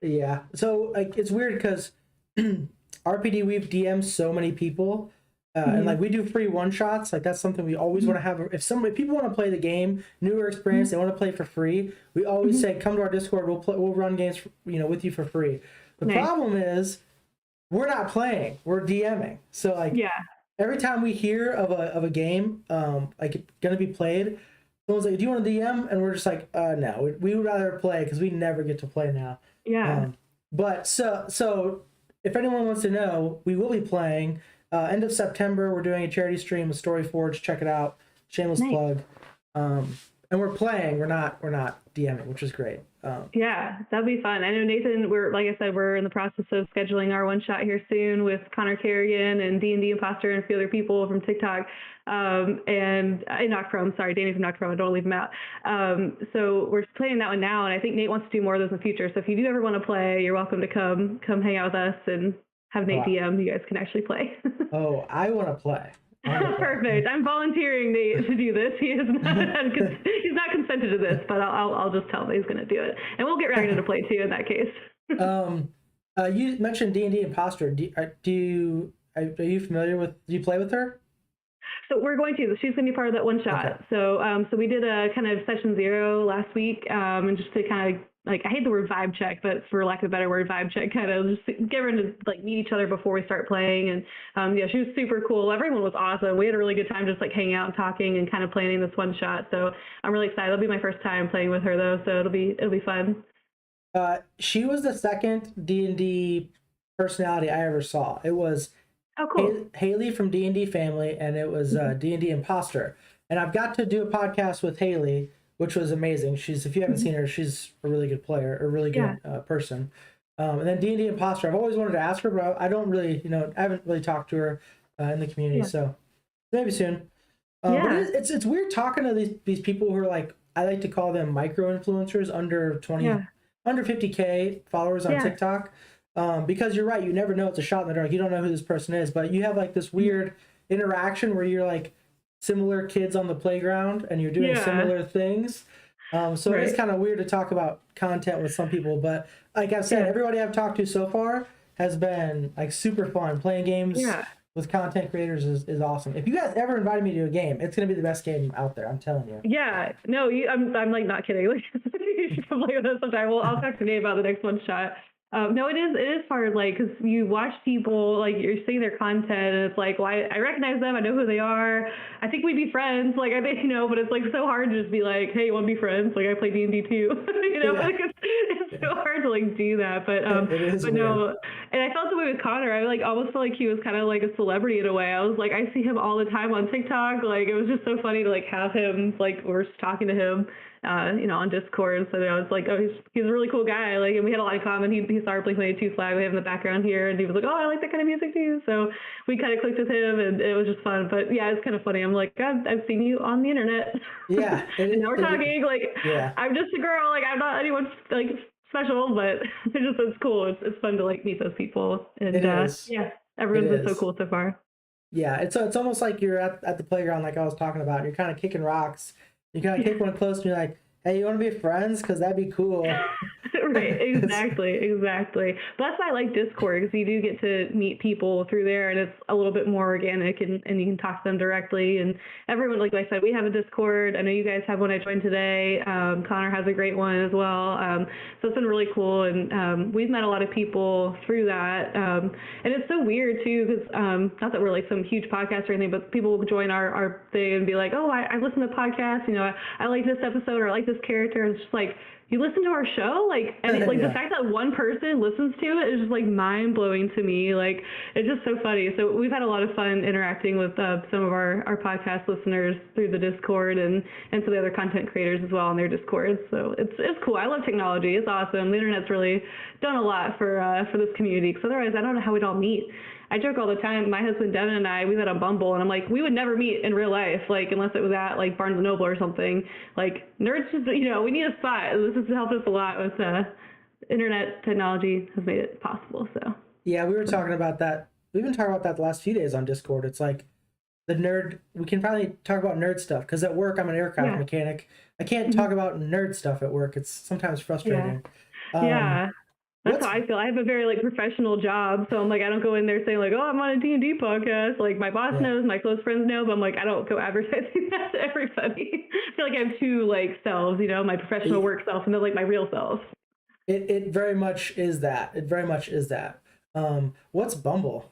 Yeah. So like it's weird because RPD we've DM'd so many people. And like we do free one shots, like that's something we always want to have. If people want to play the game, newer experience, they want to play for free, we always say come to our Discord. We'll run games, with you for free. The problem is we're not playing, we're DMing. So like every time we hear of a game like gonna be played, someone's like, do you want to DM? And we're just like, no, we would rather play because we never get to play now. But so if anyone wants to know, we will be playing end of September. We're doing a charity stream with StoryForge. Check it out. Shameless plug. And we're playing. We're not DMing, which is great. Yeah, that'd be fun. I know Nathan. Like I said, we're in the process of scheduling our one shot here soon with Connor Kerrigan and D&D Imposter and a few other people from TikTok. And Nocturnal. Sorry, Danny from Nocturnal. Don't leave him out. So we're playing that one now, and I think Nate wants to do more of those in the future. So if you do ever want to play, you're welcome to come hang out with us and have Nate DM. You guys can actually play. Oh, I want to play. Perfect. I'm volunteering Nate to do this. He is not he's not consented to this, but I'll just tell him he's going to do it, and we'll get Ragnar to play too in that case. You mentioned D&D Imposter. Are you familiar with? Do you play with her? So we're going to. She's going to be part of that one shot. Okay. So we did a kind of session 0 last week, and just to kind of I hate the word vibe check, but for lack of a better word, vibe check, kind of just get her to meet each other before we start playing. And she was super cool. Everyone was awesome. We had a really good time just hanging out and talking and kind of planning this one shot. So I'm really excited. It'll be my first time playing with her though, so it'll be fun. She was the second D&D personality I ever saw. It was cool. Haley from D&D Family, and it was D&D Imposter. And I've got to do a podcast with Haley, which was amazing. If you haven't seen her, she's a really good player, a really good person. And then D&D Imposter, I've always wanted to ask her, but I don't really, I haven't really talked to her in the community. So maybe soon. But it's weird talking to these people who are I like to call them micro influencers, under 50K followers on TikTok. Because you're right, you never know. It's a shot in the dark. You don't know who this person is, but you have this weird interaction where you're similar kids on the playground and you're doing similar things. So it's kind of weird to talk about content with some people, but like I've said, everybody I've talked to so far has been super fun. Playing games with content creators is awesome. If you guys ever invited me to a game, it's going to be the best game out there. I'm telling you. Yeah, no, I'm not kidding. You should come play with us sometime. I'll talk to Nate about the next one shot. No, it is hard, because you watch people, you're seeing their content, and it's well, I recognize them, I know who they are, I think we'd be friends, but it's so hard to just be hey, you want to be friends? I play D&D too, it's so hard to do that, but no, and I felt the way with Connor. I almost felt he was kind of a celebrity in a way. I was I see him all the time on TikTok, it was just so funny to have him, we're just talking to him. On Discord. So I was oh, he's a really cool guy. And we had a lot in common. He started Blink-182 flag. We have in the background here, and he was oh, I like that kind of music too. So we kind of clicked with him, and it was just fun. But yeah, it's kind of funny. I'm God, I've seen you on the internet. Yeah. And now we're talking. I'm just a girl. I'm not anyone special, but it's cool. It's fun to meet those people. And everyone's been so cool so far. Yeah, it's almost you're at the playground, I was talking about. You're kind of kicking rocks. You kind of kick one close and you're hey, you want to be friends? Because that'd be cool. Right, exactly. But that's why I like Discord, because you do get to meet people through there, and it's a little bit more organic, and you can talk to them directly. And everyone, like I said, we have a Discord. I know you guys have one. I joined today. Connor has a great one as well. So it's been really cool, and we've met a lot of people through that. And it's so weird too, because not that we're some huge podcast or anything, but people will join our thing and be oh, I listened to the podcast. I like this episode, or I like this character. And it's just you listen to our show, the fact that one person listens to it is just mind blowing to me. It's just so funny. So we've had a lot of fun interacting with some of our podcast listeners through the Discord, and some of the other content creators as well on their Discord. So it's cool. I love technology. It's awesome. The internet's really done a lot for this community, because otherwise I don't know how we'd all meet. I joke all the time. My husband Devin and I, we met on Bumble, and I'm we would never meet in real life, unless it was at Barnes and Noble or something. Nerds just, we need a spot. This has helped us a lot with internet technology has made it possible. So Yeah, we were talking about that. We've been talking about that the last few days on Discord. It's like the nerd. We can finally talk about nerd stuff because at work I'm an aircraft Yeah. mechanic. I can't talk about nerd stuff at work. It's sometimes Yeah. frustrating. Um, Yeah. That's what's how I feel. I have a very like professional job, so I'm like I don't go in there saying like, oh, I'm on a D&D podcast. Like my boss yeah. knows, my close friends know, but I'm like I don't go advertising that to everybody. I feel like I have two like selves, you know, my professional It, work self and then like my real self. it very much is that. It very much is that. What's Bumble?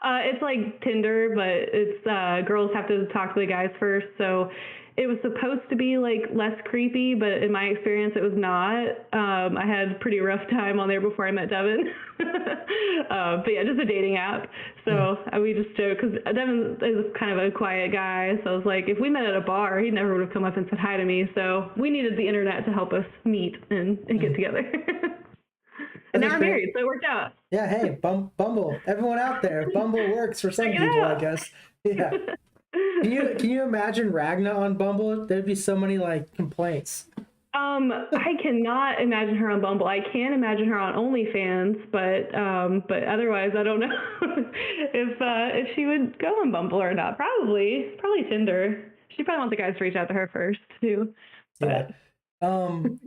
It's like Tinder, but it's girls have to talk to the guys first. So it was supposed to be like less creepy, but in my experience, it was not. I had a pretty rough time on there before I met Devin. But yeah, just a dating app. Mm. So we just joke because Devin is kind of a quiet guy. So I was like, if we met at a bar, he never would have come up and said hi to me. So we needed the internet to help us meet and get together. And That's now a we're great. married, so it worked out. Yeah, hey, Bumble. Everyone out there, Bumble works for some Check people, I it guess. Yeah. Can you imagine Ragna on Bumble? There'd be so many like complaints. I cannot imagine her on Bumble. I can imagine her on OnlyFans, but otherwise, I don't know if she would go on Bumble or not. Probably Tinder. She probably wants the guys to reach out to her first too. Yeah. But Um,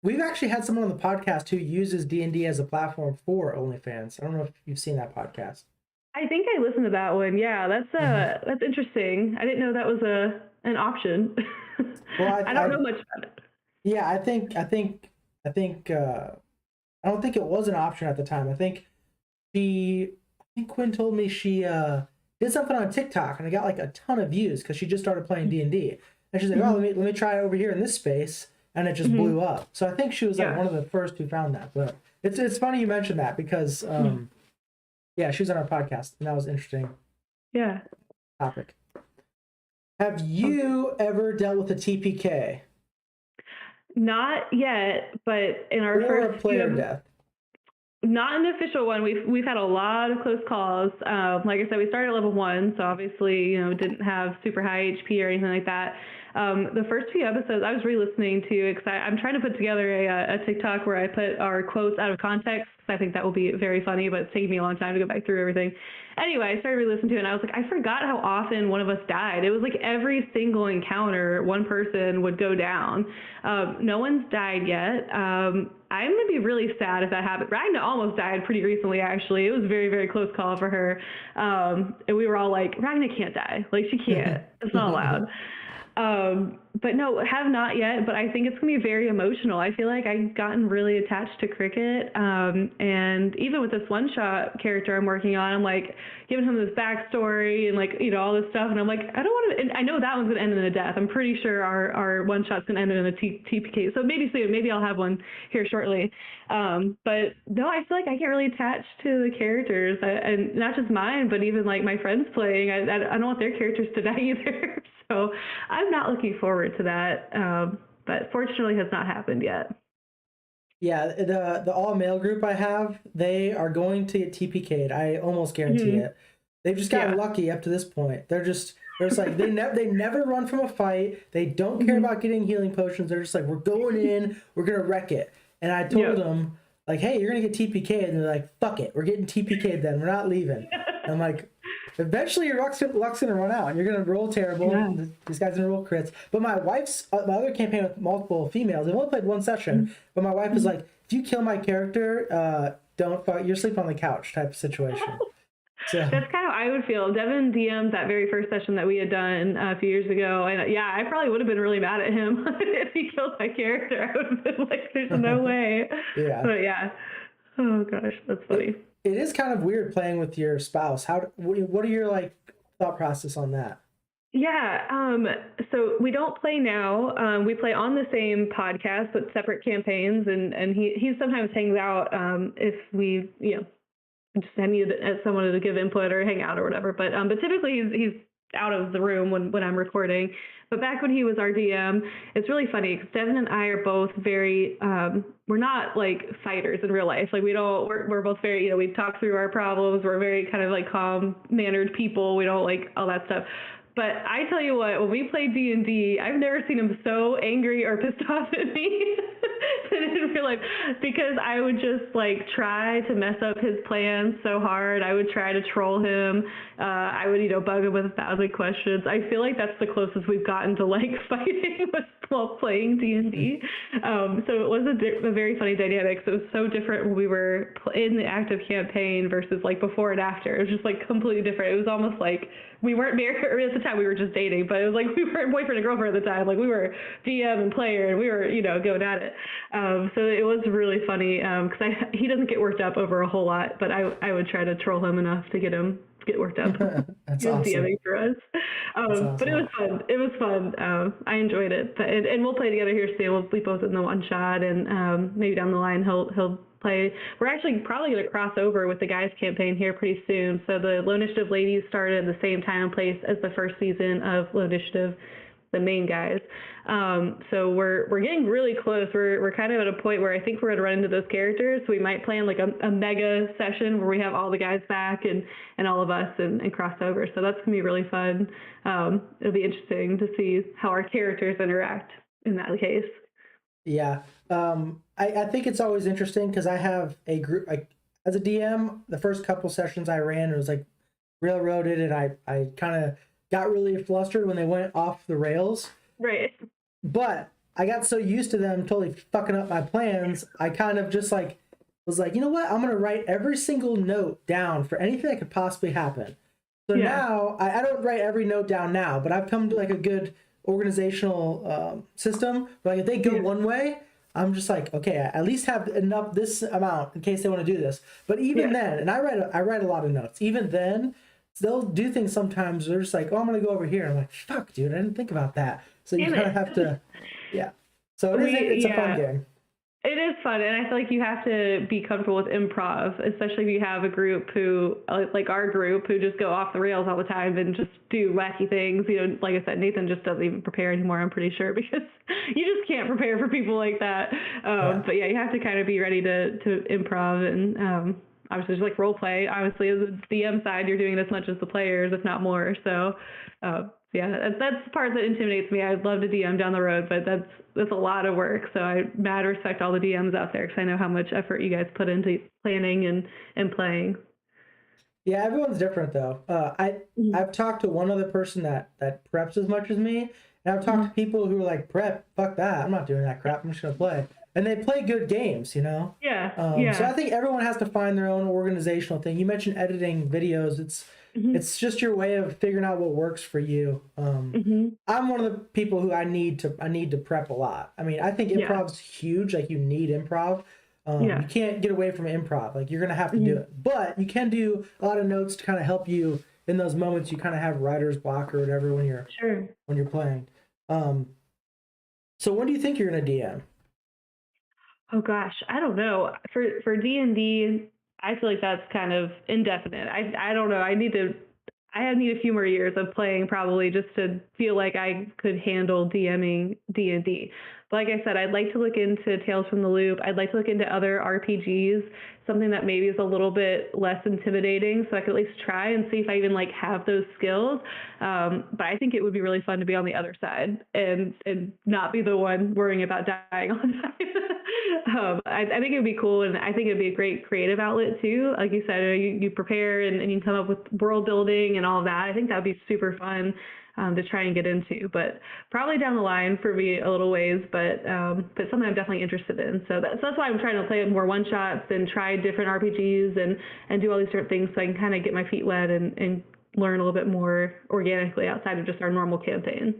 we've actually had someone on the podcast who uses D&D as a platform for OnlyFans. I don't know if you've seen that podcast. I think I listened to that one. Yeah, Mhm. that's interesting. I didn't know that was an option. Well, I don't know much about it. yeah, I don't think it was an option at the time. I think Quinn told me she did something on TikTok and it got like a ton of views because she just started playing D&D. And she's like, "Oh, Mhm. let me try it over here in this space," and it just Mhm. blew up. So I think she was like Yeah. one of the first who found that. But it's funny you mentioned that because yeah, she was on our podcast and that was an interesting Yeah. topic. Have you ever dealt with a TPK Not yet, but in our or first a few player death? not an official one. We've had a lot of close calls. Like I said, we started at level 1, so obviously didn't have super high HP or anything like that. The first few episodes I was re-listening to because I'm trying to put together a TikTok where I put our quotes out of context. I think that will be very funny, but it's taking me a long time to go back through everything. Anyway, I started re-listening to it and I was like, I forgot how often one of us died. It was like every single encounter, one person would go down. No one's died yet. I'm gonna be really sad if that happened. Ragna almost died pretty recently, actually. It was a very, very close call for her. And we were all like, Ragna can't die. Like, she can't. It's not allowed. But no, have not yet, but I think it's gonna be very emotional. I feel like I've gotten really attached to cricket. And even with this one shot character I'm working on, I'm like giving him this backstory and like, all this stuff. And I'm like, I don't want to, and I know that one's gonna end in a death. I'm pretty sure our one shot's gonna end in a TPK. So maybe soon, maybe I'll have one here shortly. But no, I feel like I get really attached to the characters, and not just mine, but even like my friends playing. I don't want their characters to die either. So I'm not looking forward to that, but fortunately has not happened yet. Yeah, the all male group I have, they are going to get TPK'd. I almost guarantee Mm-hmm. it. They've just gotten Yeah. lucky up to this point. They're just like they never run from a fight. They don't care Mm-hmm. about getting healing potions. They're just like, we're going in, we're gonna wreck it. And I told Yep. them like, hey, you're gonna get TPK'd, and they're like, fuck it, we're getting TPK'd then. We're not leaving. And I'm like, eventually your luck's gonna run out, and you're gonna roll terrible. Yeah. These guys gonna roll crits. But my my other campaign with multiple females, they've only played one session. But my wife is like, if you kill my character, don't fuck, you're sleeping on the couch type of situation. So That's kind of how I would feel. Devin DM'd that very first session that we had done a few years ago, and yeah, I probably would have been really mad at him if he killed my character. I would have been like, "There's no way." yeah, But yeah, oh gosh, that's funny. it is kind of weird playing with your spouse. What are your like thought process on that? Yeah, so we don't play now. We play on the same podcast, but separate campaigns, and he sometimes hangs out if we just need someone to give input or hang out or whatever. But typically he's out of the room when I'm recording. But back when he was our DM, it's really funny because Devin and I are both very we're not like fighters in real life. Like we're both very we talk through our problems. We're very kind of like calm mannered people. We don't like all that stuff. But I tell you what, when we play D&D, I've never seen him so angry or pissed off at me. in real life, because I would just like try to mess up his plans so hard. I would try to troll him. I would, bug him with 1,000 questions. I feel like that's the closest we've gotten to like fighting while playing D&D. So it was a very funny dynamic. So it was so different when we were in the active campaign versus like before and after. It was just like completely different. It was almost like we weren't married at the time. We were just dating, but it was like we were boyfriend and girlfriend at the time. Like we were DM and player, and we were going at it. So it was really funny because he doesn't get worked up over a whole lot, but I would try to troll him enough to get him to get worked up. That's he was awesome. DMing for us. Awesome. But it was fun. It was fun. I enjoyed it. And we'll play together here soon. We'll be both in the one shot, and maybe down the line he'll play. We're actually probably going to cross over with the guys campaign here pretty soon. So the Lowinitiative ladies started at the same time and place as the first season of Lowinitiative, the main guys. So we're getting really close. We're kind of at a point where I think we're going to run into those characters. So we might plan like a mega session where we have all the guys back and all of us and cross over. So that's going to be really fun. It'll be interesting to see how our characters interact in that case. Yeah. I think it's always interesting because I have a group, like as a DM, the first couple sessions I ran, it was like railroaded, and I kind of got really flustered when they went off the rails. Right. But I got so used to them totally fucking up my plans, I kind of just like was like, you know what? I'm gonna write every single note down for anything that could possibly happen. So now I don't write every note down now, but I've come to like a good organizational system. But like if they go one way, I'm just like, okay, I at least have enough this amount in case they want to do this. But even then, and I write a lot of notes. Even then, they'll do things sometimes. They're just like, oh, I'm gonna go over here. I'm like, fuck, dude, I didn't think about that. So you kind of have to, So it's a fun game. It is fun, and I feel like you have to be comfortable with improv, especially if you have a group who, like our group, who just go off the rails all the time and just do wacky things. Like I said, Nathan just doesn't even prepare anymore, I'm pretty sure, because you just can't prepare for people like that. But yeah, you have to kind of be ready to improv and obviously just like role play. Obviously, as a DM side, you're doing as much as the players, if not more. So yeah, that's the part that intimidates me. I'd love to DM down the road, but that's a lot of work. So I mad respect all the DMs out there because I know how much effort you guys put into planning and playing. Yeah, everyone's different though. I've talked to one other person that preps as much as me, and I've talked to people who are like, prep, fuck that, I'm not doing that crap. I'm just gonna play, and they play good games, Yeah. So I think everyone has to find their own organizational thing. You mentioned editing videos. It's just your way of figuring out what works for you. I'm one of the people who I need to prep a lot. I mean, I think improv's huge. Like you need improv. You can't get away from improv. Like you're gonna have to do it, but you can do a lot of notes to kind of help you in those moments. You kind of have writer's block or whatever when you're playing. So when do you think you're gonna DM? Oh gosh, I don't know. For D&D, I feel like that's kind of indefinite. I don't know. I need a few more years of playing probably just to feel like I could handle DMing D&D. But like I said, I'd like to look into Tales from the Loop. I'd like to look into other RPGs, something that maybe is a little bit less intimidating, so I could at least try and see if I even like have those skills. But I think it would be really fun to be on the other side and not be the one worrying about dying all the time. I think it would be cool, and I think it'd be a great creative outlet too. Like you said, you prepare and you can come up with world building and all of that. I think that would be super fun to try and get into, but probably down the line for me a little ways, but something I'm definitely interested in. So that's why I'm trying to play more one shots and try different RPGs and do all these different things so I can kind of get my feet wet and learn a little bit more organically outside of just our normal campaign.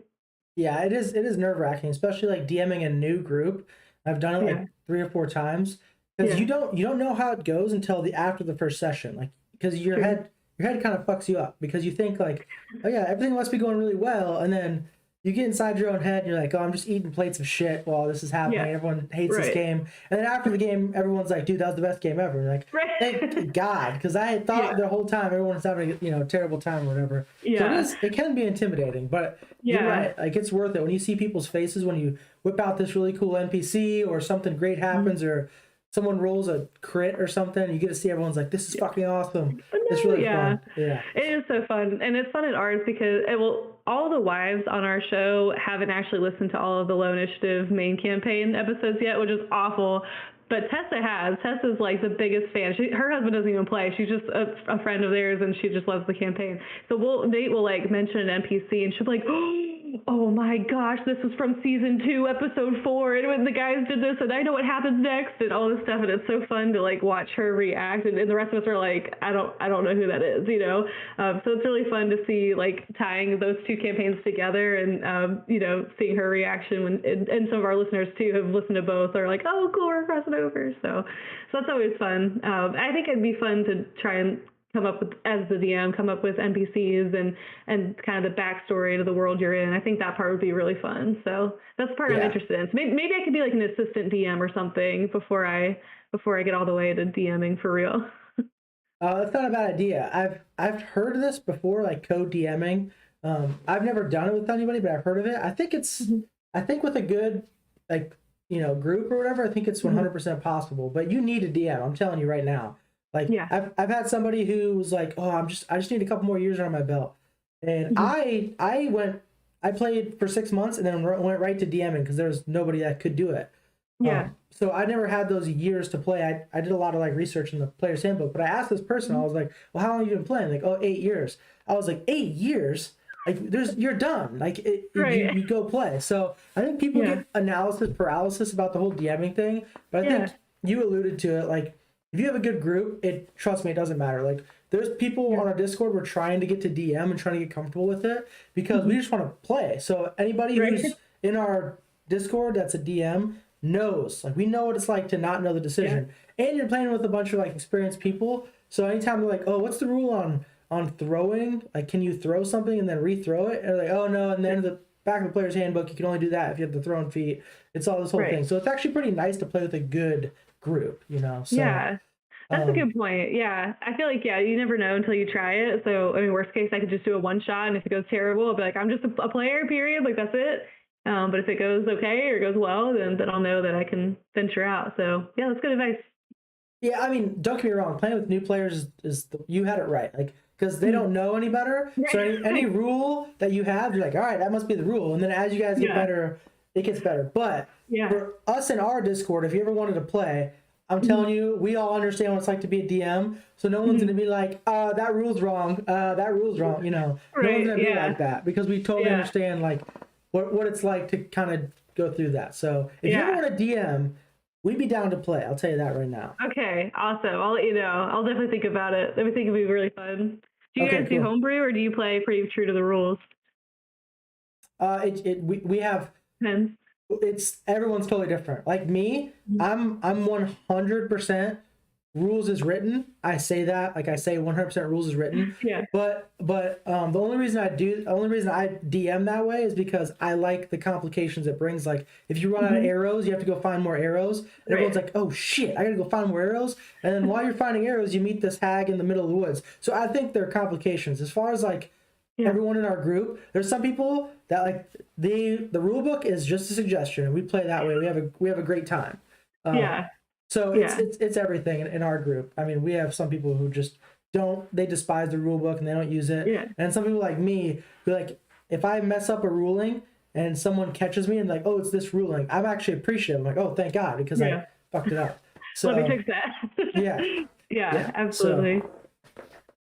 Yeah, it is nerve-wracking, especially like DMing a new group. I've done it like 3 or 4 times because you don't know how it goes until after the first session, like because your head kind of fucks you up because you think like, oh yeah, everything must be going really well, and then you get inside your own head and you're like, oh, I'm just eating plates of shit while this is happening. Everyone hates this game, and then after the game, everyone's like, dude, that was the best game ever. And like, thank God, because I thought the whole time everyone was having a terrible time or whatever. So it can be intimidating, but you're right, like it's worth it when you see people's faces when you whip out this really cool NPC or something great happens or someone rolls a crit or something, you get to see everyone's like, this is fucking awesome. It's really fun. Yeah. It is so fun. And it's fun at ours because all the wives on our show haven't actually listened to all of the Low Initiative main campaign episodes yet, which is awful. But Tessa has. Tessa's like the biggest fan. Her husband doesn't even play. She's just a friend of theirs, and she just loves the campaign. So Nate will like mention an NPC, and she'll be like, "Oh my gosh, this is from season 2, episode 4, and when the guys did this, and I know what happens next, and all this stuff." And it's so fun to like watch her react, and the rest of us are like, "I don't know who that is," you know. So it's really fun to see like tying those two campaigns together, and you know, seeing her reaction when and some of our listeners too have listened to both are like, "Oh, cool, we're crossing over." So that's always fun. I think it'd be fun to try and come up with, as the DM, come up with NPCs and kind of the backstory to the world you're in. I think that part would be really fun. So that's the part I'm interested in. So maybe I could be like an assistant DM or something before I get all the way to DMing for real. That's not a bad idea. I've heard of this before, like co-DMing. I've never done it with anybody, but I've heard of it. I think with a good like, you know, group or whatever, I think it's 100% possible. But you need a DM. I'm telling you right now. Like, I've had somebody who was like, "Oh, I just need a couple more years on my belt," and I played for 6 months and then went right to DMing because there was nobody that could do it. So I never had those years to play. I did a lot of like research in the player's handbook, but I asked this person, I was like, "Well, how long have you been playing?" Like, "Oh, 8 years." I was like, 8 years? Like, you're done. Like, you go play. So I think people get analysis paralysis about the whole DMing thing, but I think you alluded to it. Like, if you have a good group, trust me, it doesn't matter. Like, there's people on our Discord, we're trying to get to DM and trying to get comfortable with it because we just want to play. So anybody who's in our Discord that's a DM knows. Like, we know what it's like to not know the decision. And you're playing with a bunch of like experienced people. So anytime they're like, "Oh, what's the rule on throwing? Like, can you throw something and then rethrow it?" And they're like, "Oh no," and then the back of the player's handbook, you can only do that if you have the thrown feet. It's all this whole thing. So it's actually pretty nice to play with a good group, you know. So that's a good point. I feel like you never know until you try it. So I mean, worst case, I could just do a one shot, and if it goes terrible, I'll be like, "I'm just a player, period." Like, that's it. But if it goes okay or goes well, then I'll know that I can venture out. So that's good advice. Yeah, I mean, don't get me wrong. Playing with new players you had it right. Like, because they don't know any better. So any rule that you have, you're like, "All right, that must be the rule." And then as you guys get better, it gets better. But for us in our Discord, if you ever wanted to play, I'm telling you, we all understand what it's like to be a DM. So no one's going to be like, "That rule's wrong. That rule's wrong." You know, no one's going to be like that because we totally understand like what it's like to kind of go through that. So if you ever want to DM, we'd be down to play. I'll tell you that right now. Okay, awesome. I'll let you know. I'll definitely think about it. I think it'd be really fun. Do you guys do homebrew or do you play pretty true to the rules? We have. Depends. It's everyone's totally different. Like me, I'm 100% rules is written. I say that, like I say 100% rules is written. But the only reason I DM that way is because I like the complications it brings. Like, if you run out of arrows, you have to go find more arrows. And everyone's like, "Oh shit, I gotta go find more arrows." And then while you're finding arrows, you meet this hag in the middle of the woods. So I think there are complications. As far as like everyone in our group, there's some people that like the rule book is just a suggestion, and we play that way. We have a great time. So it's everything in our group. I mean, we have some people who just they despise the rule book and they don't use it. And some people like me who, like, if I mess up a ruling and someone catches me and like, "Oh, it's this ruling," I'm actually appreciative. I'm like, "Oh, thank God," because I fucked it up. So let me fix that. Absolutely. So,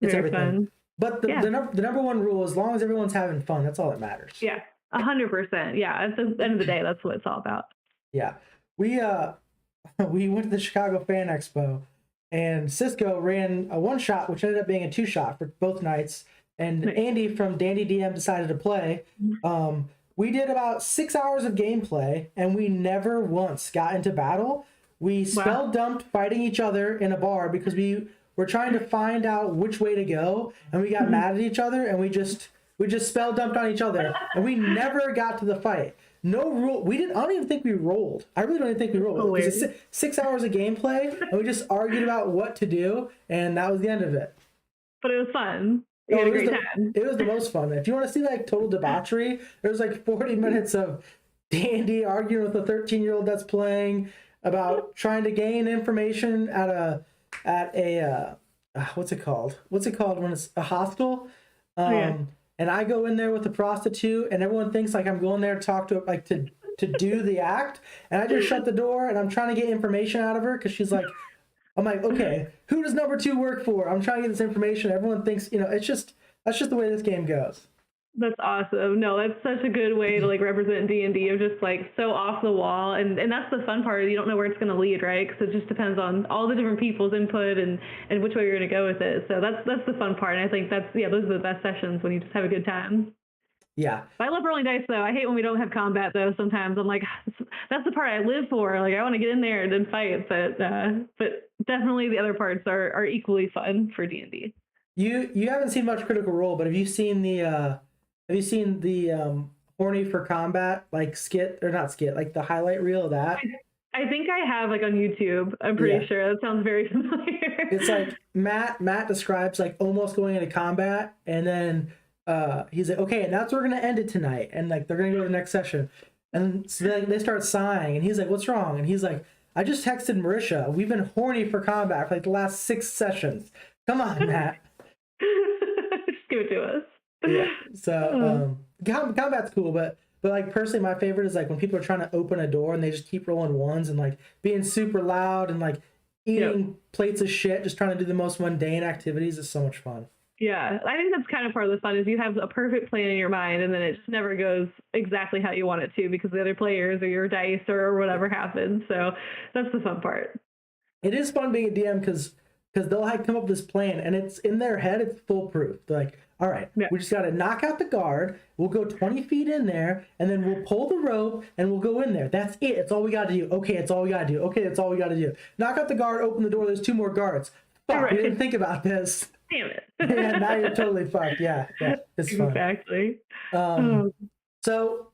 it's very everything. Fun. But the number one rule, as long as everyone's having fun, that's all that matters. 100%. At the end of the day, that's what it's all about. We went to the Chicago Fan Expo, and Cisco ran a one shot, which ended up being a 2-shot for both nights. And Andy from Dandy DM decided to play. We did about 6 hours of gameplay, and we never once got into battle. We spell dumped fighting each other in a bar because we were trying to find out which way to go, and we got mad at each other, and we just spell dumped on each other, and we never got to the fight. No rule. I don't even think we rolled. I really don't even think we rolled. It was 6 hours of gameplay, and we just argued about what to do, and that was the end of it. But it was fun. You had a great time. It was the most fun. If you want to see like total debauchery, there's like 40 minutes of Dandy arguing with a 13-year-old that's playing. about trying to gain information at a what's it called? What's it called when it's a hostel? Yeah. And I go in there with a prostitute, and everyone thinks like I'm going there to talk to like to do the act, and I just shut the door and I'm trying to get information out of her because she's like, I'm like, okay, who does number 2 work for? I'm trying to get this information. Everyone thinks, it's just that's just the way this game goes. That's awesome. No, that's such a good way to like represent D&D of just like so off the wall, and that's the fun part. You don't know where it's going to lead, right? Because it just depends on all the different people's input and which way you're going to go with it. So that's the fun part. And I think those are the best sessions when you just have a good time. Yeah. I love rolling dice though. I hate when we don't have combat though. Sometimes I'm like, that's the part I live for. Like I want to get in there and then fight, but definitely the other parts are equally fun for D&D. You haven't seen much Critical Role, but have you seen the horny for combat like skit or not skit like the highlight reel of that? I think I have like on YouTube. I'm pretty sure that sounds very familiar. It's like Matt describes like almost going into combat, and then he's like, okay, and that's where we're gonna end it tonight, and like they're gonna go to the next session, and so they start sighing, and he's like, what's wrong? And he's like, I just texted Marisha. We've been horny for combat for like the last 6 sessions. Come on, Matt. Just give it to us. Yeah. So combat's cool, but like personally, my favorite is like when people are trying to open a door and they just keep rolling ones and like being super loud and like eating plates of shit, just trying to do the most mundane activities. Is so much fun. Yeah, I think that's kind of part of the fun is you have a perfect plan in your mind and then it just never goes exactly how you want it to because the other players or your dice or whatever happens. So that's the fun part. It is fun being a DM because they'll like come up with this plan and it's in their head, it's foolproof. They're like, all right, we just got to knock out the guard. We'll go 20 feet in there and then we'll pull the rope and we'll go in there. That's it. It's all we got to do. Okay, it's all we got to do. Okay, that's all we got to do. Knock out the guard, open the door. There's 2 more guards. Fuck, we didn't think about this. Damn it. Yeah, now you're totally fucked. Yeah, it's fun. Exactly. So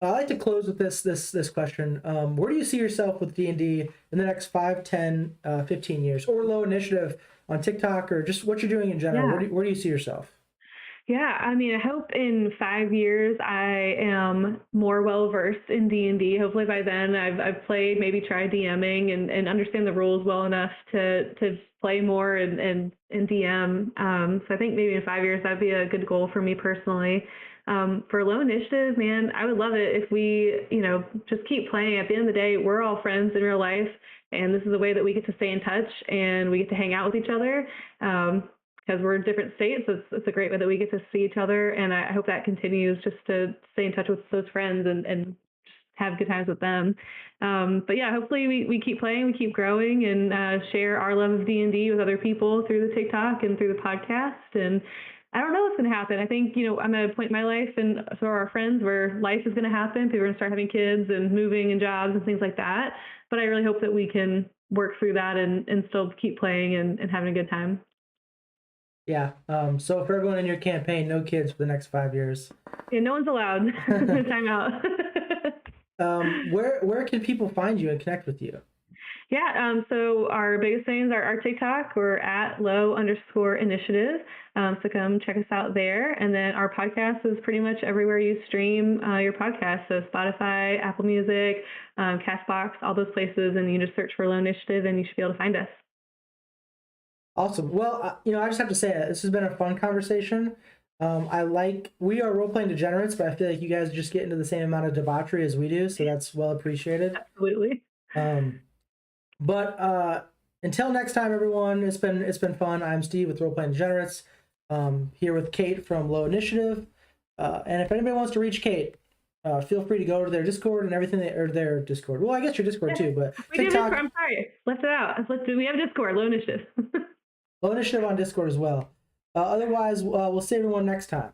I like to close with this question. Where do you see yourself with D&D in the next 5, 10, 15 years? Or Low Initiative on TikTok or just what you're doing in general? Yeah. Where do you see yourself? Yeah, I mean, I hope in 5 years I am more well-versed in D&D. Hopefully by then I've played, maybe tried DMing and understand the rules well enough to play more and DM. So I think maybe in 5 years that'd be a good goal for me personally. For Low Initiative, man, I would love it if we, just keep playing. At the end of the day, we're all friends in real life, and this is a way that we get to stay in touch and we get to hang out with each other. Because we're in different states, it's a great way that we get to see each other, and I hope that continues just to stay in touch with those friends and just have good times with them. But yeah, hopefully we keep playing, we keep growing, and share our love of D&D with other people through the TikTok and through the podcast. And I don't know what's going to happen. I think, I'm at a point in my life, and so are our friends, where life is going to happen. People are going to start having kids and moving and jobs and things like that. But I really hope that we can work through that and still keep playing and having a good time. Yeah. So for everyone in your campaign, no kids for the next 5 years. Yeah, no one's allowed. Time out. Where can people find you and connect with you? Yeah, so our biggest things are our TikTok. We're at Low_Initiative. So come check us out there. And then our podcast is pretty much everywhere you stream your podcast. So Spotify, Apple Music, Castbox, all those places. And you just search for Low Initiative and you should be able to find us. Awesome. Well, I just have to say this has been a fun conversation. We are role-playing degenerates, but I feel like you guys just get into the same amount of debauchery as we do, so that's well appreciated. Absolutely. But until next time, everyone, it's been fun. I'm Steve with Role-Playing Degenerates, here with Kate from Low Initiative. And if anybody wants to reach Kate, feel free to go to their Discord and everything, or their Discord. Well, I guess your Discord too, but we TikTok. I'm sorry, left it out. We have Discord, Low Initiative. Low Initiative on Discord as well. Otherwise, we'll see everyone next time.